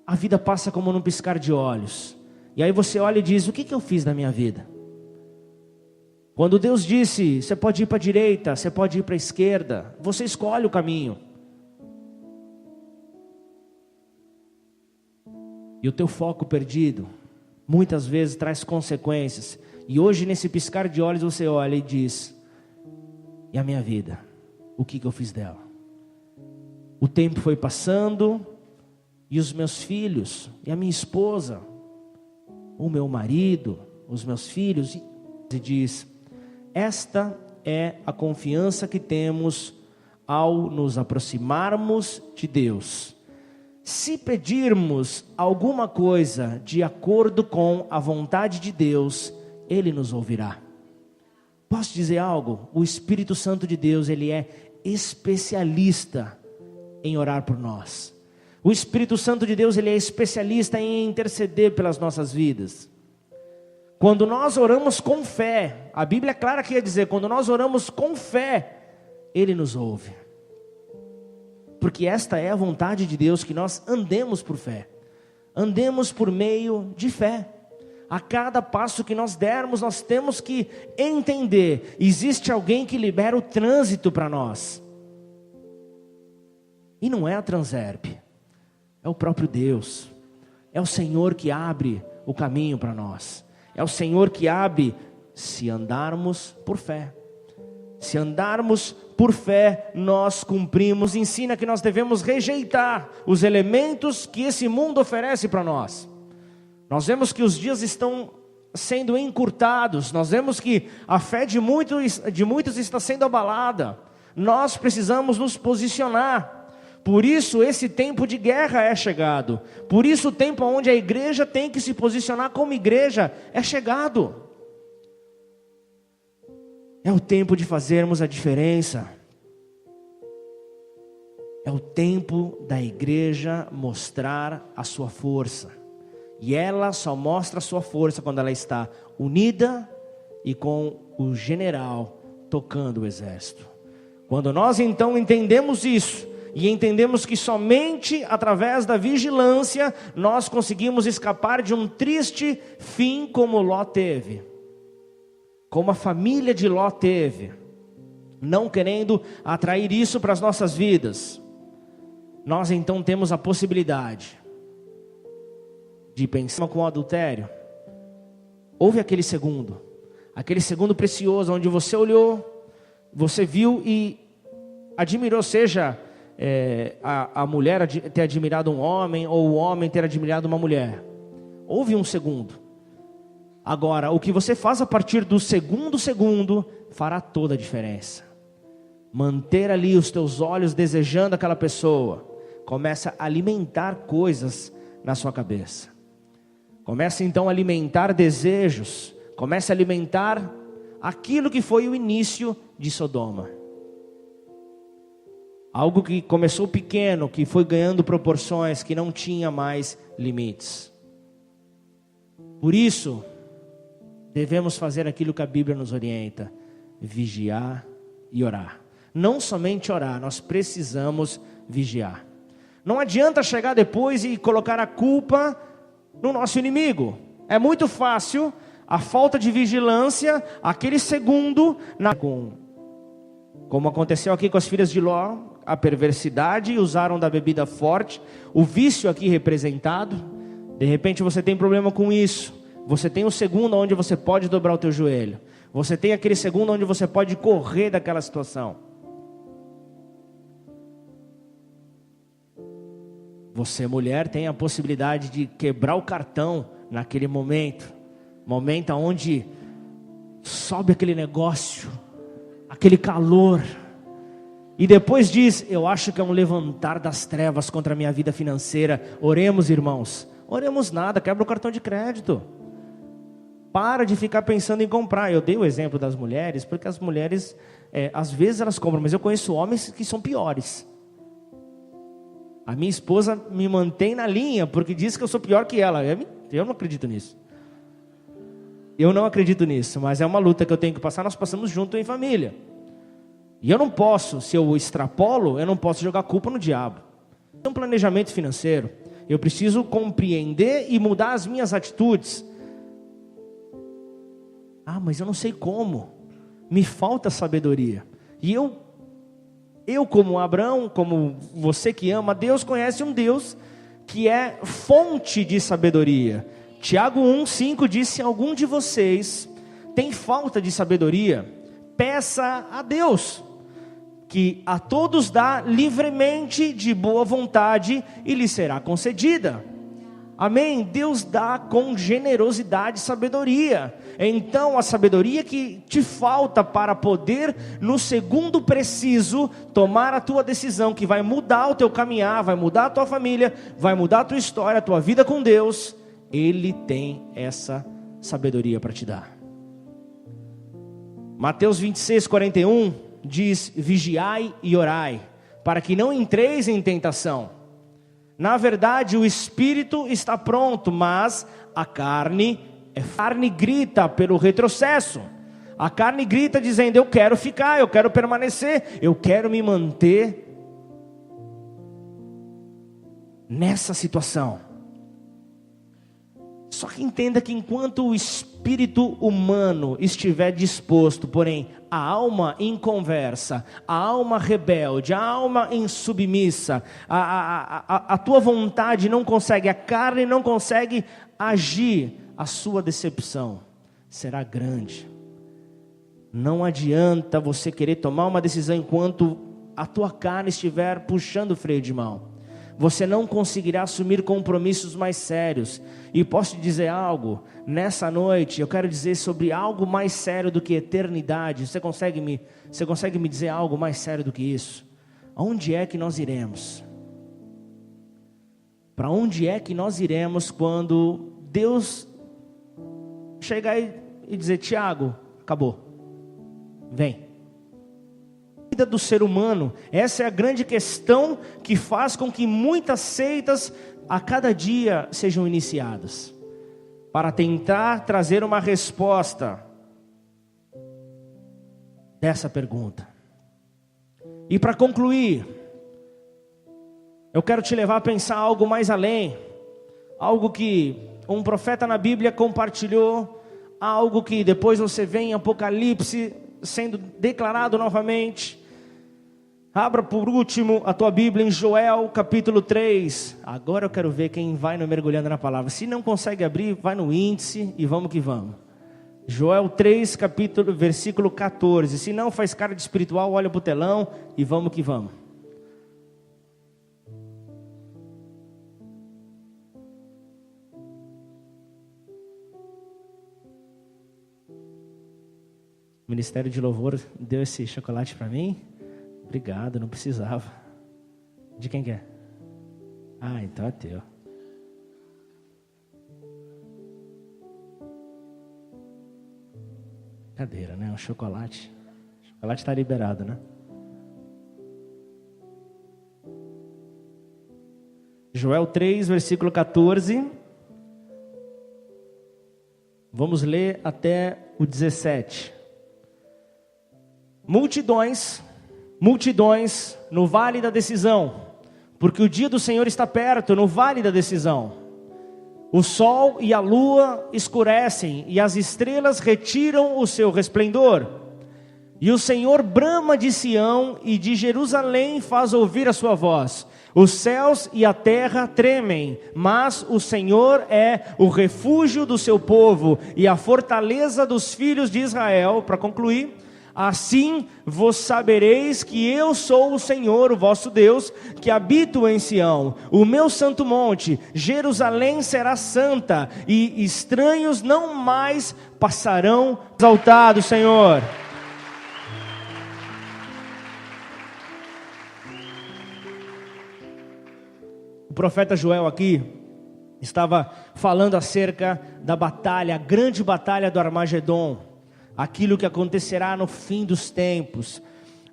a vida passa como num piscar de olhos. E aí você olha e diz, o que eu fiz na minha vida? Quando Deus disse, você pode ir para a direita, você pode ir para a esquerda, você escolhe o caminho. E o teu foco perdido, muitas vezes traz consequências. E hoje nesse piscar de olhos você olha e diz, e a minha vida? O que eu fiz dela? O tempo foi passando, e os meus filhos, e a minha esposa, o meu marido, os meus filhos, e diz, esta é a confiança que temos ao nos aproximarmos de Deus. Se pedirmos alguma coisa de acordo com a vontade de Deus, Ele nos ouvirá. Posso dizer algo? O Espírito Santo de Deus, Ele é especialista em orar por nós. O Espírito Santo de Deus, Ele é especialista em interceder pelas nossas vidas. Quando nós oramos com fé, a Bíblia é clara que ia dizer, quando nós oramos com fé, Ele nos ouve. Porque esta é a vontade de Deus, que nós andemos por fé. Andemos por meio de fé. A cada passo que nós dermos, nós temos que entender, existe alguém que libera o trânsito para nós. E não é a Transerp, é o próprio Deus. É o Senhor que abre o caminho para nós. É o Senhor que abre, se andarmos por fé. Se andarmos por fé, nós cumprimos. Ensina que nós devemos rejeitar os elementos que esse mundo oferece para nós. Nós vemos que os dias estão sendo encurtados. Nós vemos que a fé de muitos está sendo abalada. Nós precisamos nos posicionar. Por isso esse tempo de guerra é chegado. Por isso o tempo onde a igreja tem que se posicionar como igreja é chegado. É o tempo de fazermos a diferença. É o tempo da igreja mostrar a sua força. E ela só mostra a sua força quando ela está unida e com o general tocando o exército. Quando nós então entendemos isso, e entendemos que somente através da vigilância nós conseguimos escapar de um triste fim como Ló teve. como a família de Ló teve, não querendo atrair isso para as nossas vidas, nós então temos a possibilidade de pensar com o adultério. Houve aquele segundo precioso, onde você olhou, você viu e admirou, seja a mulher ter admirado um homem, ou o homem ter admirado uma mulher. Houve um segundo. Agora, o que você faz a partir do segundo fará toda a diferença. Manter ali os teus olhos desejando aquela pessoa, começa a alimentar coisas na sua cabeça. Começa então a alimentar desejos, começa a alimentar aquilo que foi o início de Sodoma. Algo que começou pequeno, que foi ganhando proporções, que não tinha mais limites. Por isso, devemos fazer aquilo que a Bíblia nos orienta: vigiar e orar. Não somente orar, nós precisamos vigiar. Não adianta chegar depois e colocar a culpa no nosso inimigo. É muito fácil a falta de vigilância, aquele segundo, como aconteceu aqui com as filhas de Ló, a perversidade, usaram da bebida forte, o vício aqui representado. De repente você tem problema com isso. Você tem um segundo onde você pode dobrar o teu joelho. Você tem aquele segundo onde você pode correr daquela situação. Você, mulher, tem a possibilidade de quebrar o cartão naquele momento onde sobe aquele negócio, aquele calor, e depois diz: eu acho que é um levantar das trevas contra a minha vida financeira. Oremos, irmãos. Oremos nada, quebra o cartão de crédito. Para de ficar pensando em comprar. Eu dei o exemplo das mulheres, porque as mulheres, às vezes elas compram, mas eu conheço homens que são piores. A minha esposa me mantém na linha, porque diz que eu sou pior que ela. Eu não acredito nisso. Eu não acredito nisso, mas é uma luta que eu tenho que passar. Nós passamos junto em família. E eu não posso, se eu extrapolo, eu não posso jogar a culpa no diabo. É um planejamento financeiro. Eu preciso compreender e mudar as minhas atitudes. Ah, mas eu não sei como. Me falta sabedoria. E eu como Abraão, como você que ama a Deus, conhece um Deus que é fonte de sabedoria. Tiago 1,5 diz: se algum de vocês tem falta de sabedoria, peça a Deus, que a todos dá livremente, de boa vontade, e lhe será concedida. Amém? Deus dá com generosidade sabedoria. Então a sabedoria que te falta para poder, no segundo preciso, tomar a tua decisão, que vai mudar o teu caminhar, vai mudar a tua família, vai mudar a tua história, a tua vida com Deus, Ele tem essa sabedoria para te dar. Mateus 26:41 diz: vigiai e orai, para que não entreis em tentação. Na verdade, o espírito está pronto, mas a carne grita pelo retrocesso. A carne grita dizendo: eu quero ficar, eu quero permanecer, eu quero me manter nessa situação. Só que entenda que enquanto o espírito humano estiver disposto, porém a alma inconversa, a alma rebelde, a alma insubmissa, a tua vontade não consegue, a carne não consegue agir, a sua decepção será grande. Não adianta você querer tomar uma decisão enquanto a tua carne estiver puxando o freio de mão. Você não conseguirá assumir compromissos mais sérios. E posso te dizer algo, nessa noite eu quero dizer sobre algo mais sério do que eternidade. Você consegue me dizer algo mais sério do que isso? Aonde é que nós iremos? Para onde é que nós iremos quando Deus chegar e dizer: Tiago, acabou, vem? A vida do ser humano, essa é a grande questão que faz com que muitas seitas a cada dia sejam iniciadas, para tentar trazer uma resposta dessa pergunta. E para concluir, eu quero te levar a pensar algo mais além, algo que um profeta na Bíblia compartilhou algo que depois você vê em Apocalipse sendo declarado novamente. Abra por último a tua Bíblia em Joel capítulo 3. Agora eu quero ver quem vai no Mergulhando na Palavra. Se não consegue abrir, vai no índice e vamos que vamos. Joel 3, versículo 14. Se não faz cara de espiritual, olha para o telão e vamos que vamos. O Ministério de Louvor deu esse chocolate para mim? Obrigado, não precisava. De quem que é? Ah, então é teu. Cadeira, né? O chocolate. O chocolate está liberado, né? Joel 3, versículo 14. Vamos ler até o 17. Multidões no vale da decisão, porque o dia do Senhor está perto, no vale da decisão. O sol e a lua escurecem, e as estrelas retiram o seu resplendor. E o Senhor brama de Sião, e de Jerusalém faz ouvir a sua voz. Os céus e a terra tremem, mas o Senhor é o refúgio do seu povo, e a fortaleza dos filhos de Israel. Para concluir: assim vos sabereis que eu sou o Senhor, o vosso Deus, que habito em Sião, o meu santo monte. Jerusalém será santa, e estranhos não mais passarão. Exaltado, Senhor. O profeta Joel aqui estava falando acerca da batalha, a grande batalha do Armagedon. Aquilo que acontecerá no fim dos tempos,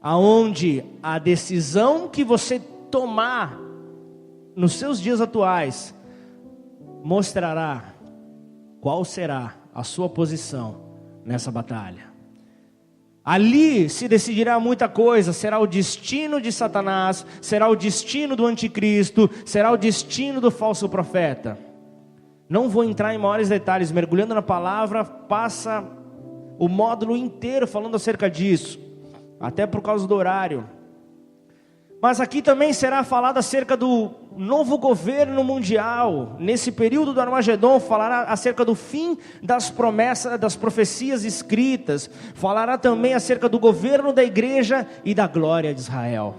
aonde a decisão que você tomar nos seus dias atuais mostrará qual será a sua posição nessa batalha. Ali se decidirá muita coisa. Será o destino de Satanás, será o destino do anticristo, será o destino do falso profeta. Não vou entrar em maiores detalhes. Mergulhando na palavra, passa o módulo inteiro falando acerca disso, até por causa do horário. Mas aqui também será falado acerca do novo governo mundial. Nesse período do Armagedon falará acerca do fim das promessas, das profecias escritas. Falará também acerca do governo da igreja e da glória de Israel.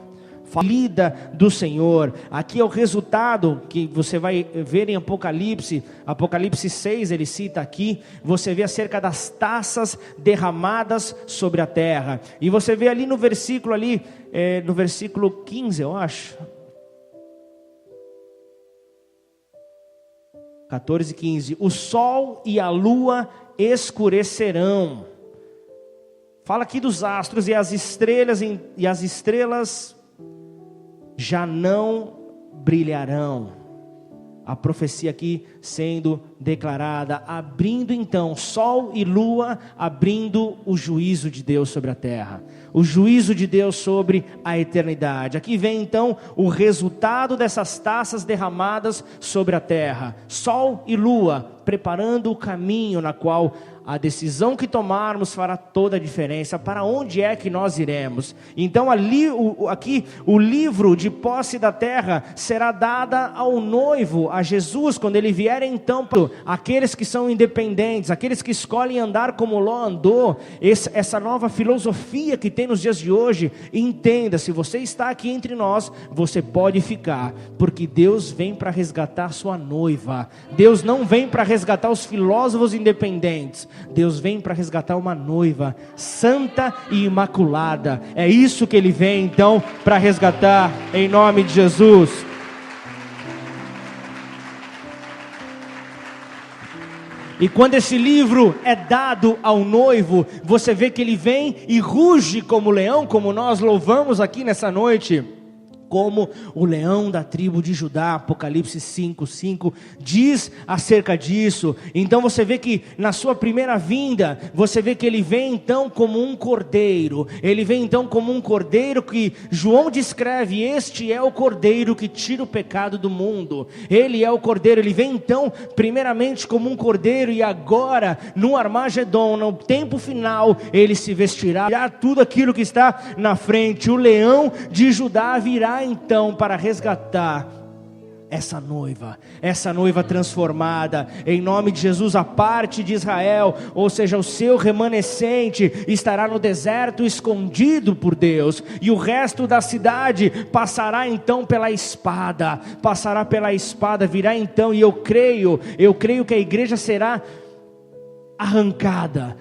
Lida do Senhor. Aqui é o resultado que você vai ver em Apocalipse 6, ele cita aqui. Você vê acerca das taças derramadas sobre a terra. E você vê ali no versículo no versículo 15, eu acho. 14 e 15. O sol e a lua escurecerão. Fala aqui dos astros e as estrelas já não brilharão. A profecia aqui sendo declarada, abrindo então sol e lua, abrindo o juízo de Deus sobre a terra, o juízo de Deus sobre a eternidade. Aqui vem então o resultado dessas taças derramadas sobre a terra, sol e lua, preparando o caminho na qual a decisão que tomarmos fará toda a diferença. Para onde é que nós iremos? Então aqui o livro de posse da terra será dada ao noivo, a Jesus, quando ele vier então. Aqueles que são independentes, aqueles que escolhem andar como Ló andou, essa nova filosofia que tem nos dias de hoje, entenda, se você está aqui entre nós, você pode ficar, porque Deus vem para resgatar sua noiva. Deus não vem para resgatar os filósofos independentes, Deus vem para resgatar uma noiva santa e imaculada. É isso que Ele vem então para resgatar, em nome de Jesus. E quando esse livro é dado ao noivo, você vê que ele vem e ruge como leão, como nós louvamos aqui nessa noite. como o leão da tribo de Judá. Apocalipse 5:5 diz acerca disso. Então você vê que na sua primeira vinda, você vê que ele vem então como um cordeiro. Ele vem então como um cordeiro que João descreve: este é o cordeiro que tira o pecado do mundo. Ele é o cordeiro. Ele vem então primeiramente como um cordeiro, e agora no Armagedon, no tempo final, ele se vestirá tudo aquilo que está na frente. O leão de Judá virá então para resgatar essa noiva transformada, em nome de Jesus. A parte de Israel, ou seja, o seu remanescente, estará no deserto escondido por Deus, e o resto da cidade passará então pela espada, virá então, e eu creio que a igreja será arrancada,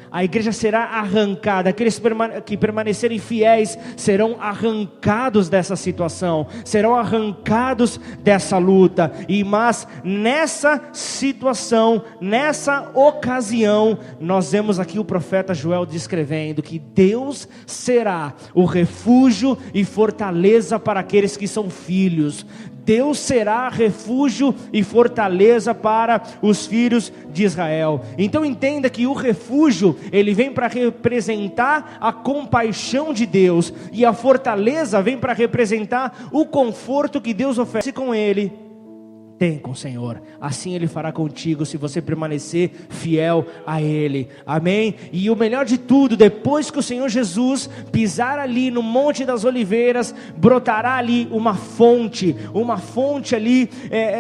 aqueles que permanecerem fiéis serão arrancados dessa situação, serão arrancados dessa luta, mas nessa situação, nessa ocasião, nós vemos aqui o profeta Joel descrevendo que Deus será o refúgio e fortaleza para aqueles que são filhos. Deus será refúgio e fortaleza para os filhos de Israel. Então entenda que o refúgio, ele vem para representar a compaixão de Deus, e a fortaleza vem para representar o conforto que Deus oferece com ele. Tem com o Senhor, assim Ele fará contigo, se você permanecer fiel a Ele, amém? E o melhor de tudo, depois que o Senhor Jesus pisar ali no Monte das Oliveiras, brotará ali uma fonte ali,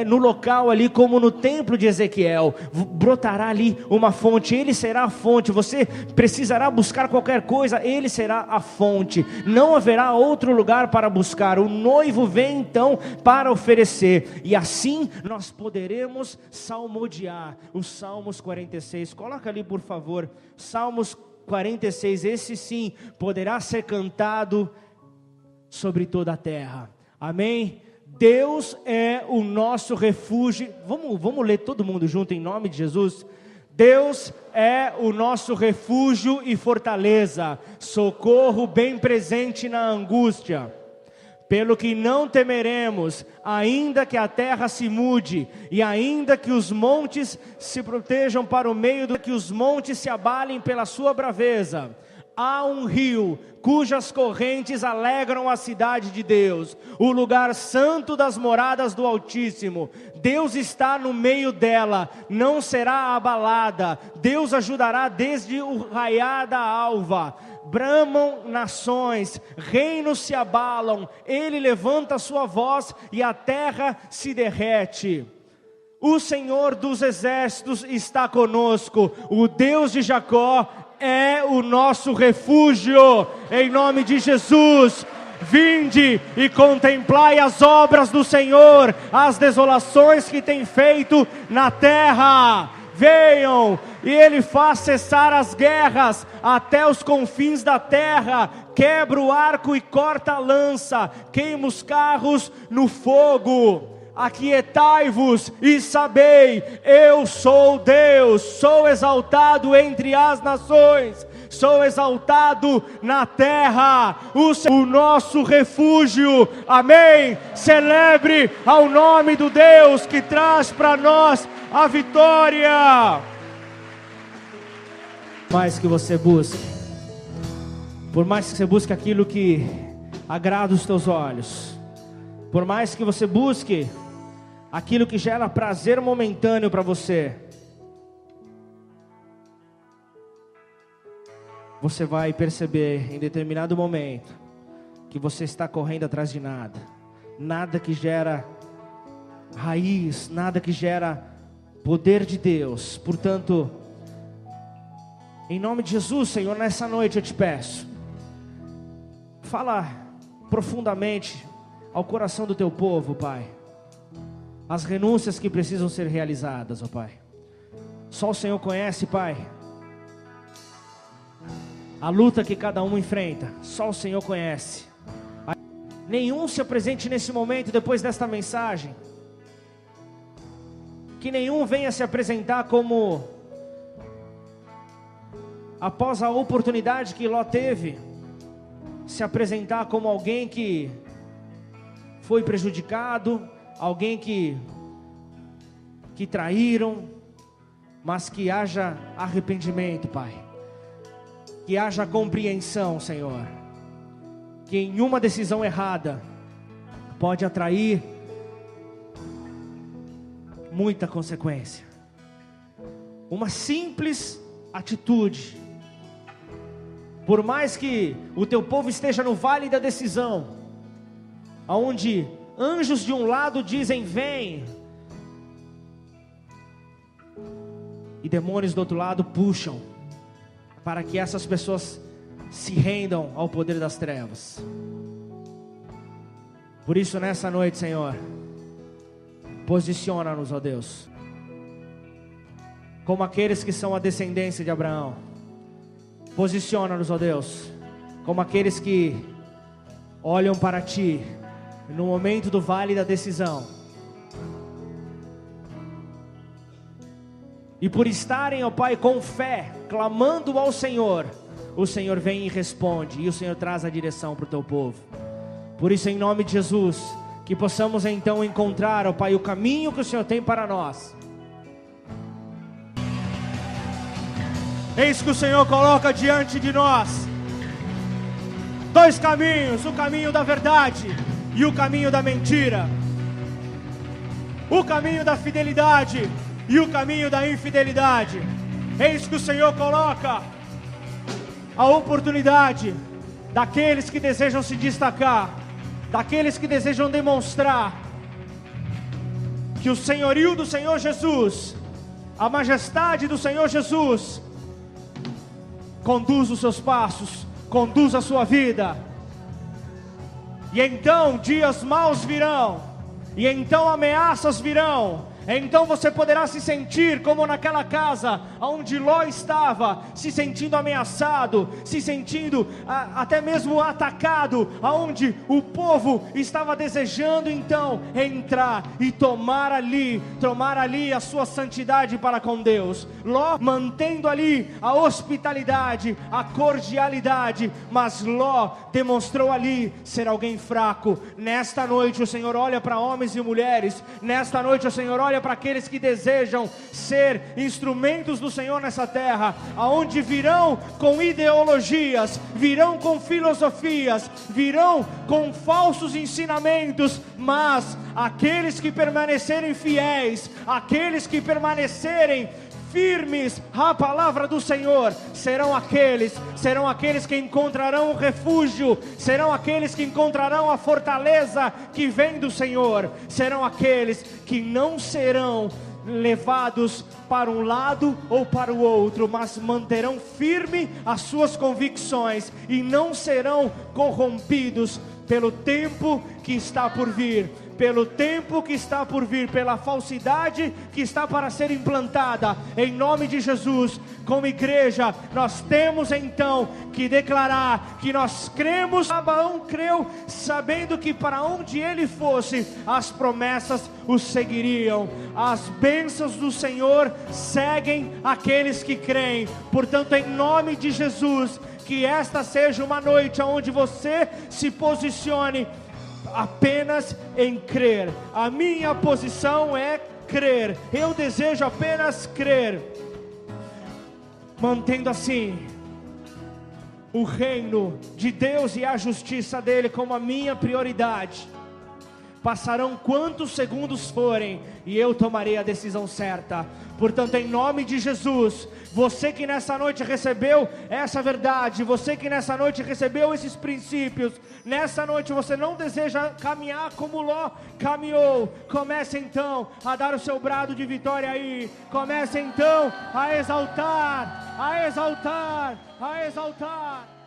no local ali, como no templo de Ezequiel, brotará ali uma fonte. Ele será a fonte. Você precisará buscar qualquer coisa, Ele será a fonte, não haverá outro lugar para buscar. O noivo vem então para oferecer, e assim nós poderemos salmodiar os Salmos 46. Coloca ali, por favor, Salmos 46. Esse sim poderá ser cantado sobre toda a terra, amém? Deus é o nosso refúgio. Vamos ler todo mundo junto, em nome de Jesus. Deus é o nosso refúgio e fortaleza, socorro bem presente na angústia. Pelo que não temeremos, ainda que a terra se mude, e ainda que os montes se protejam para o meio que os montes se abalem pela sua braveza. Há um rio cujas correntes alegram a cidade de Deus, o lugar santo das moradas do Altíssimo. Deus está no meio dela, não será abalada. Deus ajudará desde o raiar da alva. Bramam nações, reinos se abalam, Ele levanta a sua voz e a terra se derrete. O Senhor dos exércitos está conosco, o Deus de Jacó é o nosso refúgio, em nome de Jesus. Vinde e contemplai as obras do Senhor, as desolações que tem feito na terra. Venham, e Ele faz cessar as guerras até os confins da terra, quebra o arco e corta a lança, queima os carros no fogo. Aquietai-vos e sabei, eu sou Deus, sou exaltado entre as nações, sou exaltado na terra, o nosso refúgio, amém? Celebre ao nome do Deus que traz para nós a vitória. Por mais que você busque, por mais que você busque aquilo que agrada os teus olhos, por mais que você busque aquilo que gera prazer momentâneo para você, você vai perceber em determinado momento que você está correndo atrás de nada que gera raiz, nada que gera poder de Deus. Portanto, em nome de Jesus, Senhor, nessa noite eu te peço, fala profundamente ao coração do teu povo, Pai, as renúncias que precisam ser realizadas, ó Pai. Só o Senhor conhece, Pai, a luta que cada um enfrenta, só o Senhor conhece. Nenhum se apresente nesse momento depois desta mensagem, que nenhum venha se apresentar como, após a oportunidade que Ló teve, se apresentar como alguém que foi prejudicado, alguém que traíram, mas que haja arrependimento, Pai. Que haja compreensão, Senhor. Que em uma decisão errada pode atrair muita consequência. Uma simples atitude, por mais que o teu povo esteja no vale da decisão, aonde anjos de um lado dizem vem, e demônios do outro lado puxam, para que essas pessoas se rendam ao poder das trevas. Por isso nessa noite, Senhor, posiciona-nos, ó Deus, como aqueles que são a descendência de Abraão. Posiciona-nos, ó Deus, como aqueles que olham para Ti no momento do vale da decisão. E por estarem, ó Pai, com fé, clamando ao Senhor, o Senhor vem e responde, e o Senhor traz a direção para o Teu povo. Por isso, em nome de Jesus, que possamos então encontrar, ó Pai, o caminho que o Senhor tem para nós. Eis que o Senhor coloca diante de nós dois caminhos, o caminho da verdade e o caminho da mentira, o caminho da fidelidade e o caminho da infidelidade. Eis que o Senhor coloca a oportunidade daqueles que desejam se destacar, daqueles que desejam demonstrar que o senhorio do Senhor Jesus, a majestade do Senhor Jesus, conduz os seus passos, conduz a sua vida. E então dias maus virão, e então ameaças virão. Então você poderá se sentir como naquela casa onde Ló estava, se sentindo ameaçado, se sentindo até mesmo atacado, onde o povo estava desejando então entrar e tomar ali a sua santidade para com Deus. Ló mantendo ali a hospitalidade, a cordialidade, mas Ló demonstrou ali ser alguém fraco. Nesta noite o Senhor olha para homens e mulheres, nesta noite o Senhor olha para aqueles que desejam ser instrumentos do Senhor nessa terra, aonde virão com ideologias, virão com filosofias, virão com falsos ensinamentos, mas aqueles que permanecerem fiéis, aqueles que permanecerem firmes à palavra do Senhor, serão aqueles que encontrarão o refúgio, serão aqueles que encontrarão a fortaleza que vem do Senhor, serão aqueles que não serão levados para um lado ou para o outro, mas manterão firme as suas convicções e não serão corrompidos pelo tempo que está por vir, pela falsidade que está para ser implantada. Em nome de Jesus, como igreja, nós temos então que declarar que nós cremos. Abraão creu, sabendo que para onde ele fosse, as promessas o seguiriam. As bênçãos do Senhor seguem aqueles que creem. Portanto, em nome de Jesus, que esta seja uma noite onde você se posicione apenas em crer. A minha posição é crer. Eu desejo apenas crer, mantendo assim o reino de Deus e a justiça dele como a minha prioridade. Passarão quantos segundos forem e eu tomarei a decisão certa. Portanto, em nome de Jesus, você que nessa noite recebeu essa verdade, você que nessa noite recebeu esses princípios, nessa noite você não deseja caminhar como Ló caminhou, comece então a dar o seu brado de vitória aí, comece então a exaltar, a exaltar, a exaltar.